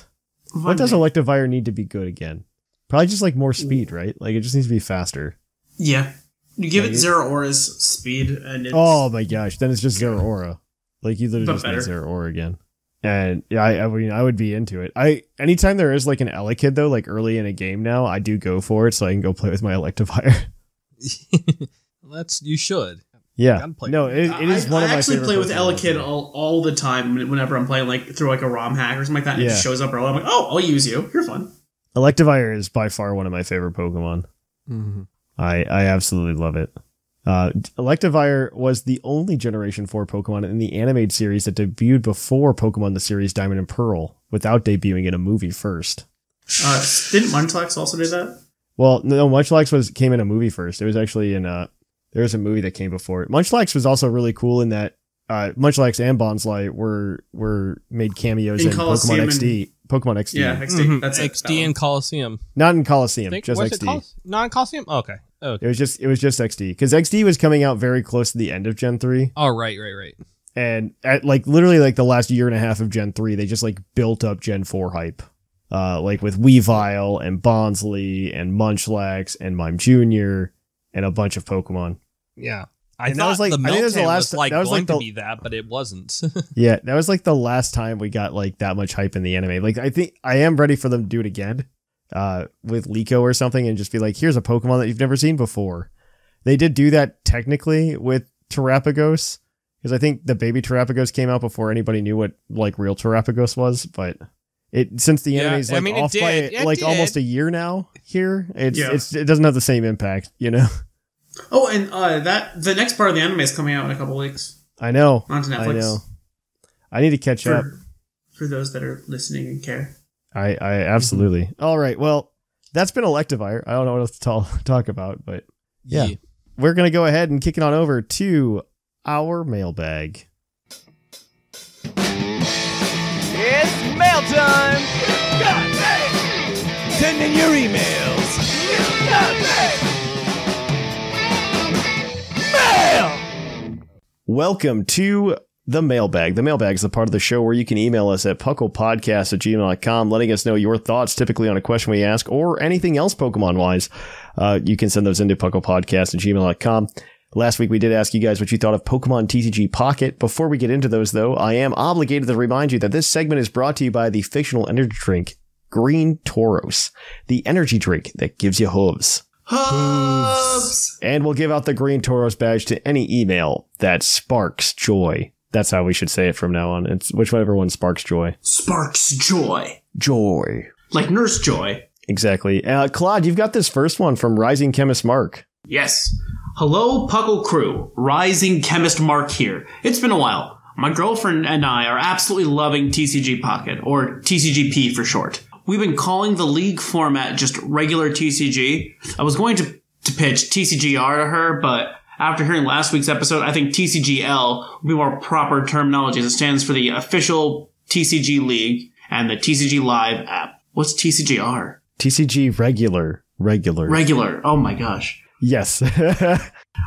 What does Electivire need to be good again? Probably just like more speed, right? Like it just needs to be faster. Yeah. You give it Zeraora's speed and it's... Oh my gosh, then it's just Zeraora. Like you literally just need Zeraora again. And yeah, I would be into it. Anytime there is like an Elekid though, like early in a game now, I do go for it so I can go play with my Electivire. You should. Yeah. No, it is one of my favorite. I actually play with Elekid all the time whenever I'm playing like through like a ROM hack or something like that. And it just shows up early. I'm like, oh, I'll use you. You're fun. Electivire is by far one of my favorite Pokemon. Mm-hmm. I absolutely love it. Electivire was the only Generation 4 Pokemon in the animated series that debuted before Pokemon the series Diamond and Pearl, without debuting in a movie first. Didn't Munchlax also do that? Well, no, Munchlax came in a movie first. It was actually in there was a movie that came before it. Munchlax was also really cool in that Munchlax and Bonsly were made cameos in Pokemon XD. Pokemon XD. Yeah, XD. Mm-hmm. That's XD and Coliseum. Not in Coliseum, just XD. Not in Coliseum? Oh, okay. It was just XD because XD was coming out very close to the end of Gen 3. Oh, right. And at like literally like the last year and a half of Gen 3, they just like built up Gen 4 hype. Like with Weavile and Bonsly and Munchlax and Mime Jr. and a bunch of Pokemon. Yeah. I thought the Meltan was going to be that, but it wasn't. Yeah, that was like the last time we got like that much hype in the anime. Like I think I am ready for them to do it again. With Liko or something and just be like, here's a Pokemon that you've never seen before. They did do that technically with Terapagos, because I think the baby Terapagos came out before anybody knew what like real Terapagos was, but since the anime's like off by almost a year now here, it doesn't have the same impact, you know? Oh, and the next part of the anime is coming out in a couple weeks. I know. Onto Netflix. I know. I need to catch up. For those that are listening and care. I absolutely. Mm-hmm. All right. Well, that's been Electivire. I don't know what else to talk about, but yeah. We're going to go ahead and kick it on over to our mailbag. It's mail time! Send in your emails! Mail! Welcome to the Mailbag. The Mailbag is the part of the show where you can email us at puclpodcast@gmail.com, letting us know your thoughts, typically on a question we ask, or anything else Pokemon-wise. You can send those into puclpodcast@gmail.com. Last week we did ask you guys what you thought of Pokemon TCG Pocket. Before we get into those, though, I am obligated to remind you that this segment is brought to you by the fictional energy drink, Green Tauros, the energy drink that gives you hooves. Hooves! And we'll give out the Green Tauros badge to any email that sparks joy. That's how we should say it from now on. It's whichever one sparks joy. Sparks joy. Joy. Like Nurse Joy. Exactly. Claude, you've got this first one from Rising Chemist Mark. Yes. Hello, Puckle crew. Rising Chemist Mark here. It's been a while. My girlfriend and I are absolutely loving TCG Pocket, or TCGP for short. We've been calling the League format just regular TCG. I was going to pitch TCGR to her, but after hearing last week's episode, I think TCGL would be more proper terminology, as it stands for the official TCG League and the TCG Live app. What's TCGR? TCG Regular. Oh my gosh. Yes.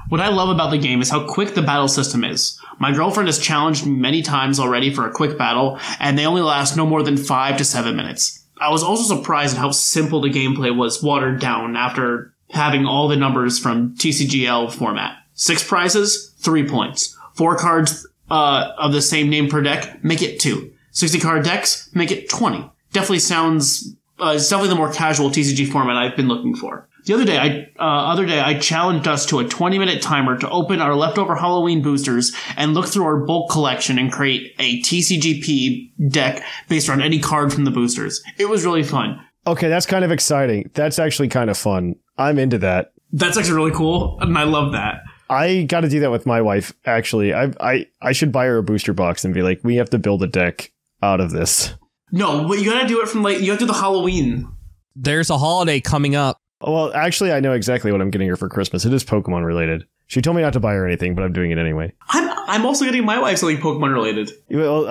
What I love about the game is how quick the battle system is. My girlfriend has challenged me many times already for a quick battle, and they only last no more than 5 to 7 minutes. I was also surprised at how simple the gameplay was watered down after having all the numbers from TCGL format. 6 prizes, 3 points. 4 cards of the same name per deck, make it 2. 60 card decks, make it 20. Definitely sounds... it's definitely the more casual TCG format I've been looking for. The other day, I challenged us to a 20-minute timer to open our leftover Halloween boosters and look through our bulk collection and create a TCGP deck based on any card from the boosters. It was really fun. Okay, that's kind of exciting. That's actually kind of fun. I'm into that. That's actually really cool, and I love that. I got to do that with my wife, actually. I should buy her a booster box and be like, we have to build a deck out of this. No, but you gotta do it from, you gotta do the Halloween. There's a holiday coming up. Well, actually, I know exactly what I'm getting her for Christmas. It is Pokemon related. She told me not to buy her anything, but I'm doing it anyway. I'm also getting my wife something Pokemon related. Well,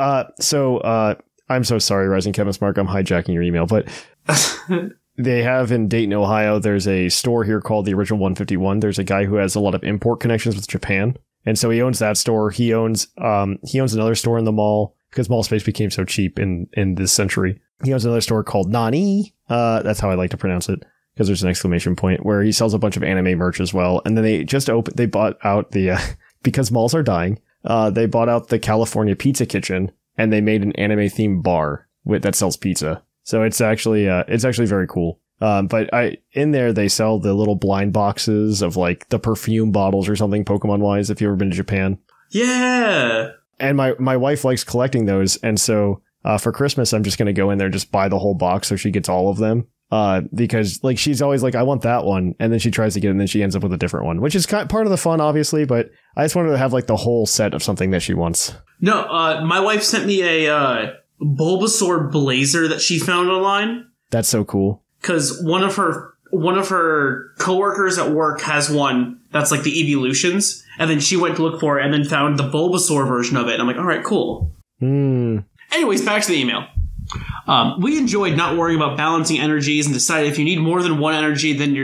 I'm so sorry, Rising Kevin Smart. I'm hijacking your email, but they have in Dayton, Ohio, there's a store here called the Original 151. There's a guy who has a lot of import connections with Japan. And so he owns that store. He owns another store in the mall because mall space became so cheap in this century. He owns another store called Nani. That's how I like to pronounce it, because there's an exclamation point, where he sells a bunch of anime merch as well. And then they bought out the, because malls are dying, they bought out the California Pizza Kitchen, and they made an anime themed bar that sells pizza. So it's actually very cool. But in there, they sell the little blind boxes of like the perfume bottles or something, Pokemon wise, if you've ever been to Japan. Yeah. And my wife likes collecting those. And so, for Christmas, I'm just going to go in there and just buy the whole box so she gets all of them. Because like she's always like, I want that one, and then she tries to get it, and then she ends up with a different one, which is part of the fun, obviously. But I just wanted to have like the whole set of something that she wants. No, my wife sent me a Bulbasaur blazer that she found online. That's so cool. Because one of her coworkers at work has one that's like the evolutions, and then she went to look for it and then found the Bulbasaur version of it. And I'm like, all right, cool. Anyways, back to the email. We enjoyed not worrying about balancing energies and decided if you need more than one energy, then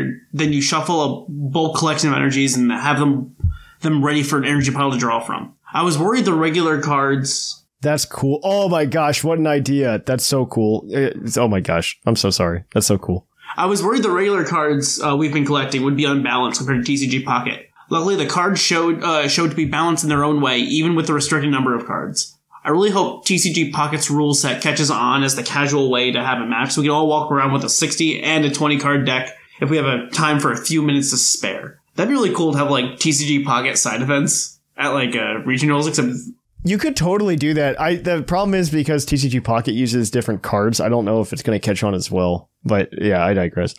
you shuffle a bulk collection of energies and have them ready for an energy pile to draw from. I was worried the regular cards. That's cool. Oh my gosh, what an idea. That's so cool. Oh my gosh. I'm so sorry. That's so cool. I was worried the regular cards we've been collecting would be unbalanced compared to TCG Pocket. Luckily, the cards showed to be balanced in their own way, even with the restricted number of cards. I really hope TCG Pocket's rule set catches on as the casual way to have a match, so we can all walk around with a 60 and a 20 card deck if we have a time for a few minutes to spare. That'd be really cool to have like TCG Pocket side events at like regionals, except you could totally do that. The problem is because TCG Pocket uses different cards, I don't know if it's going to catch on as well. But yeah, I digress.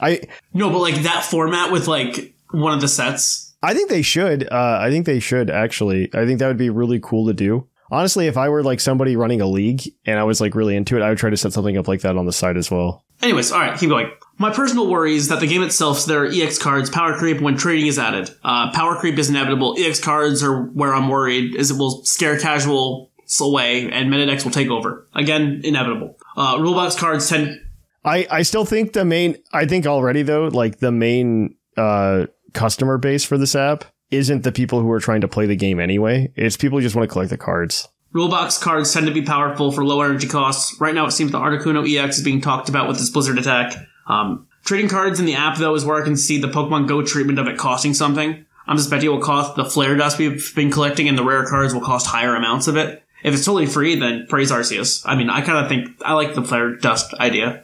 No, but like that format with like one of the sets. I think they should. I think they should, actually. I think that would be really cool to do. Honestly, if I were like somebody running a league and I was like really into it, I would try to set something up like that on the side as well. Anyways, all right, keep going. My personal worry is that the game itself, there are EX cards, power creep when trading is added. Power creep is inevitable. EX cards are where I'm worried, as it will scare casual away and meta decks will take over. Again, inevitable. Rulebox cards tend... I still think I think already though, like the main customer base for this app isn't the people who are trying to play the game anyway. It's people who just want to collect the cards. Rulebox cards tend to be powerful for low energy costs. Right now it seems the Articuno EX is being talked about with this Blizzard attack. Trading cards in the app though is where I can see the Pokemon Go treatment of it costing something. I'm suspecting it will cost the Flare Dust we've been collecting, and the rare cards will cost higher amounts of it. If it's totally free, then praise Arceus. I mean, I kind of think I like the Flare Dust idea.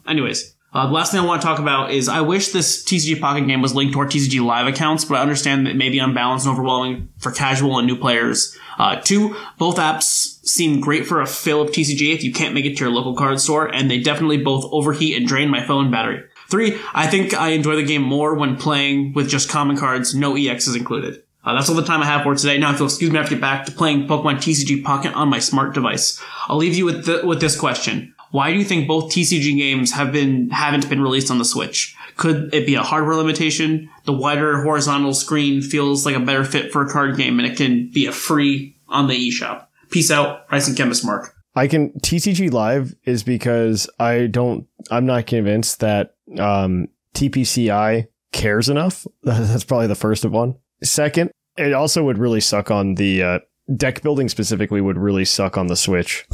Anyways. The last thing I want to talk about is I wish this TCG Pocket game was linked to our TCG Live accounts, but I understand that it may be unbalanced and overwhelming for casual and new players. 2, both apps seem great for a fill of TCG if you can't make it to your local card store, and they definitely both overheat and drain my phone battery. 3, I think I enjoy the game more when playing with just common cards, no EXs included. That's all the time I have for today. Now, if you'll excuse me, I have to get back to playing Pokemon TCG Pocket on my smart device. I'll leave you with this question. Why do you think both TCG games haven't been released on the Switch? Could it be a hardware limitation? The wider horizontal screen feels like a better fit for a card game, and it can be a free on the eShop. Peace out, Rising Chemist Mark. TCG Live is because I'm not convinced that TPCI cares enough. That's probably the first of one. Second, it also would really suck on the deck building specifically would really suck on the Switch.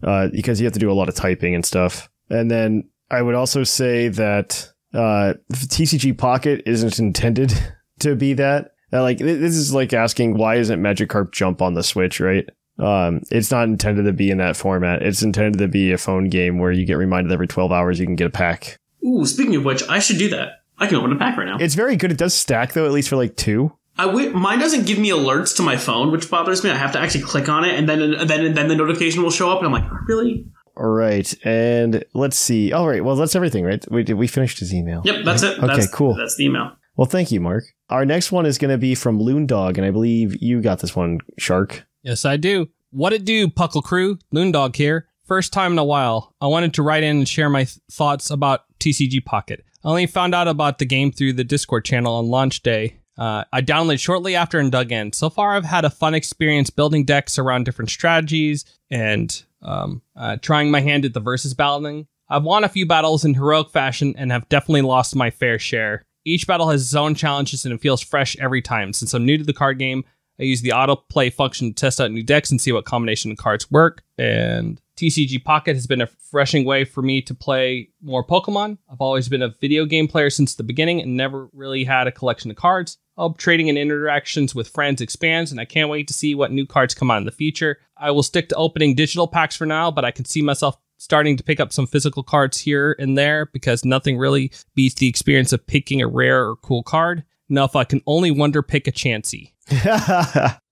Because you have to do a lot of typing and stuff. And then I would also say that TCG Pocket isn't intended to be that. This is like asking, why isn't Magikarp Jump on the Switch, right? It's not intended to be in that format. It's intended to be a phone game where you get reminded every 12 hours you can get a pack. Ooh, speaking of which, I should do that. I can open a pack right now. It's very good. It does stack, though, at least for like 2. Mine doesn't give me alerts to my phone, which bothers me. I have to actually click on it, and then the notification will show up, and I'm like, really? All right, and let's see. All right, well, that's everything, right? We finished his email. Yep, that's it. Okay, cool. That's the email. Well, thank you, Mark. Our next one is going to be from Loondog, and I believe you got this one, Shark. Yes, I do. What it do, Puckle Crew? Loondog here. First time in a while. I wanted to write in and share my thoughts about TCG Pocket. I only found out about the game through the Discord channel on launch day. I downloaded shortly after and dug in. So far, I've had a fun experience building decks around different strategies and trying my hand at the versus battling. I've won a few battles in heroic fashion and have definitely lost my fair share. Each battle has its own challenges and it feels fresh every time. Since I'm new to the card game, I use the autoplay function to test out new decks and see what combination of cards work. And TCG Pocket has been a refreshing way for me to play more Pokemon. I've always been a video game player since the beginning and never really had a collection of cards. I hope trading and interactions with friends expands, and I can't wait to see what new cards come out in the future. I will stick to opening digital packs for now, but I can see myself starting to pick up some physical cards here and there because nothing really beats the experience of picking a rare or cool card. Now, if I can only wonder, pick a Chansey.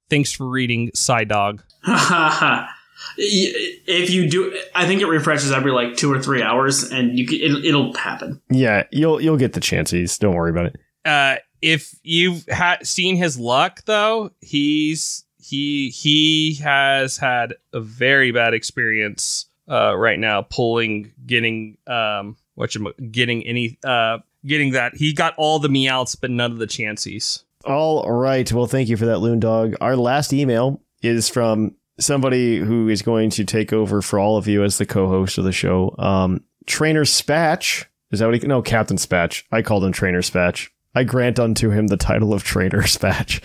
Thanks for reading, Psydog. If you do, I think it refreshes every like 2 or 3 hours, and it'll happen. Yeah, you'll get the Chanseys. Don't worry about it. If you've seen his luck, though, he has had a very bad experience right now getting that. He got all the Meowths, but none of the Chanseys. All right. Well, thank you for that, Loondog. Our last email is from somebody who is going to take over for all of you as the co-host of the show. Trainer Spatch. Is that what no, Captain Spatch. I called him Trainer Spatch. I grant unto him the title of Trainer Spatch.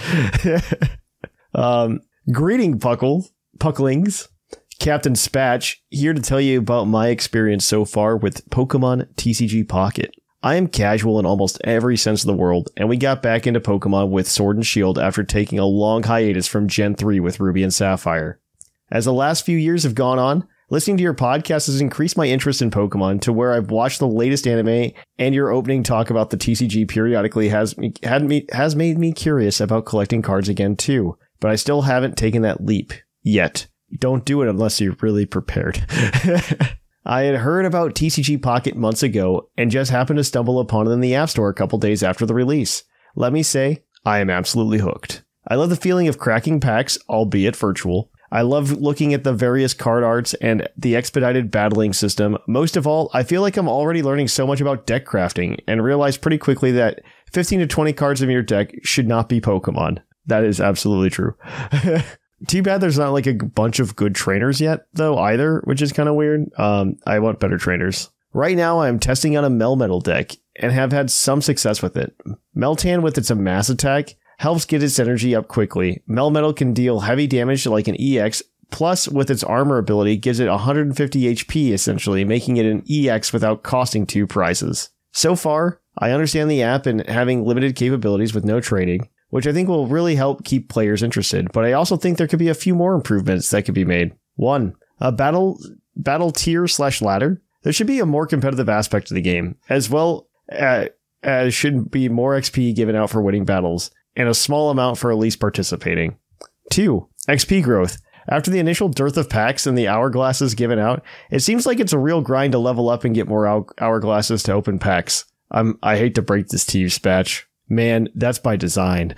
Greeting, Pucklings. Captain Spatch, here to tell you about my experience so far with Pokemon TCG Pocket. I am casual in almost every sense of the world, and we got back into Pokemon with Sword and Shield after taking a long hiatus from Gen 3 with Ruby and Sapphire. As the last few years have gone on, listening to your podcast has increased my interest in Pokemon to where I've watched the latest anime, and your opening talk about the TCG periodically has made me curious about collecting cards again too, but I still haven't taken that leap yet. Don't do it unless you're really prepared. I had heard about TCG Pocket months ago and just happened to stumble upon it in the App Store a couple days after the release. Let me say, I am absolutely hooked. I love the feeling of cracking packs, albeit virtual. I love looking at the various card arts and the expedited battling system. Most of all, I feel like I'm already learning so much about deck crafting and realize pretty quickly that 15 to 20 cards in your deck should not be Pokemon. That is absolutely true. Too bad there's not like a bunch of good trainers yet, though, either, which is kind of weird. I want better trainers. Right now, I'm testing out a Melmetal deck and have had some success with it. Meltan, with its mass attack, helps get its energy up quickly. Melmetal can deal heavy damage like an EX, plus with its armor ability gives it 150 HP essentially, making it an EX without costing 2 prizes. So far, I understand the app and having limited capabilities with no training, which I think will really help keep players interested, but I also think there could be a few more improvements that could be made. 1. A battle tier/ladder. There should be a more competitive aspect to the game, as well as should be more XP given out for winning battles, and a small amount for at least participating. 2. XP growth. After the initial dearth of packs and the hourglasses given out, it seems like it's a real grind to level up and get more hourglasses to open packs. I hate to break this to you, Spatch. Man, that's by design.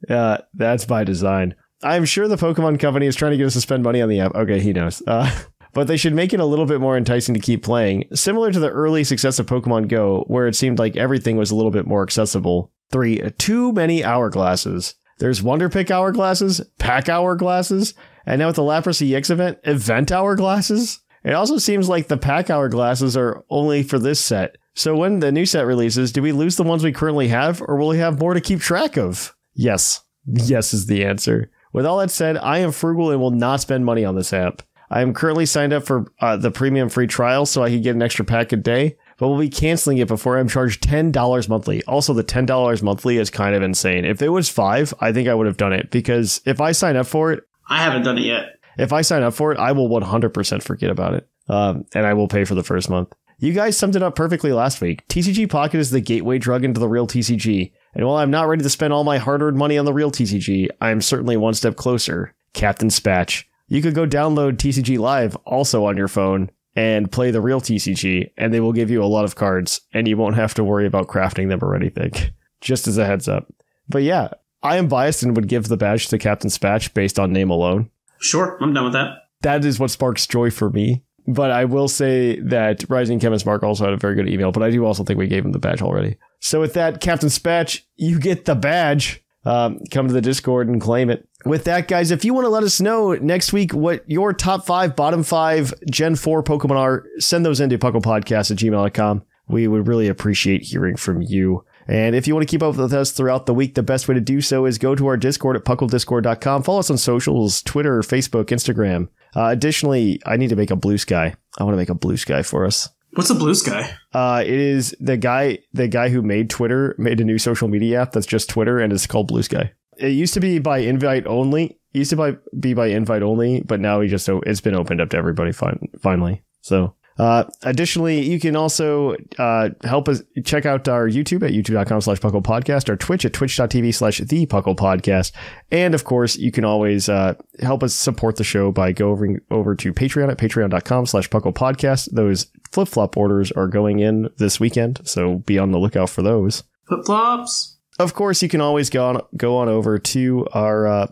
That's by design. I'm sure the Pokemon Company is trying to get us to spend money on the app. Okay, he knows. But they should make it a little bit more enticing to keep playing, similar to the early success of Pokemon Go, where it seemed like everything was a little bit more accessible. 3. Too many hourglasses. There's Wonder Pick hourglasses, Pack hourglasses, and now with the Lapras EX event hourglasses. It also seems like the Pack hourglasses are only for this set. So when the new set releases, do we lose the ones we currently have, or will we have more to keep track of? Yes. Yes is the answer. With all that said, I am frugal and will not spend money on this app. I am currently signed up for the premium free trial so I can get an extra pack a day, but we'll be canceling it before I'm charged $10 monthly. Also, the $10 monthly is kind of insane. If it was $5, I think I would have done it, because if I sign up for it... I haven't done it yet. If I sign up for it, I will 100% forget about it, and I will pay for the first month. You guys summed it up perfectly last week. TCG Pocket is the gateway drug into the real TCG, and while I'm not ready to spend all my hard-earned money on the real TCG, I am certainly one step closer. Captain Spatch. You could go download TCG Live also on your phone and play the real TCG, and they will give you a lot of cards, and you won't have to worry about crafting them or anything. Just as a heads up. But yeah, I am biased and would give the badge to Captain Spatch based on name alone. Sure, I'm done with that. That is what sparks joy for me. But I will say that Rising Chemist Mark also had a very good email, but I do also think we gave him the badge already. So with that, Captain Spatch, you get the badge. Come to the Discord and claim it. With that, guys, if you want to let us know next week what your top 5, bottom 5 Gen 4 Pokemon are, send those into puclpodcast@gmail.com. We would really appreciate hearing from you. And if you want to keep up with us throughout the week, the best way to do so is go to our Discord at pucklediscord.com. Follow us on socials, Twitter, Facebook, Instagram. Additionally, I need to make a blue sky. I want to make a blue sky for us. What's a blue sky? It is the guy who made Twitter, made a new social media app that's just Twitter, and it's called Blue Sky. It used to be by invite only. But now it's been opened up to everybody finally. So, additionally, you can also help us check out our YouTube at youtube.com/pucklpodcast, our Twitch at twitch.tv/thepucklpodcast. And of course, you can always help us support the show by going over to Patreon at patreon.com/pucklpodcast. Those flip-flop orders are going in this weekend, so be on the lookout for those. Flip-flops. Of course, you can always go on over to our,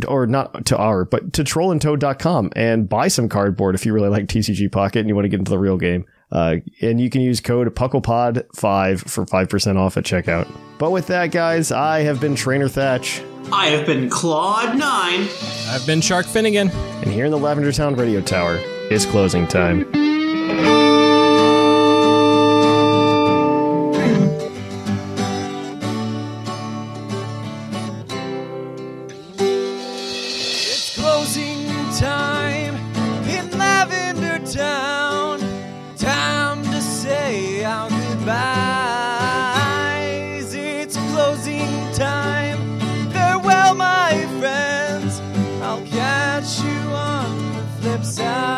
or not to our, but to trollandtoad.com and buy some cardboard if you really like TCG Pocket and you want to get into the real game. And you can use code PucklePod5 for 5% off at checkout. But with that, guys, I have been Trainer Thatch. I have been Clod9. I've been Sharkfinnigan. And here in the Lavender Town Radio Tower, it's closing time. Side.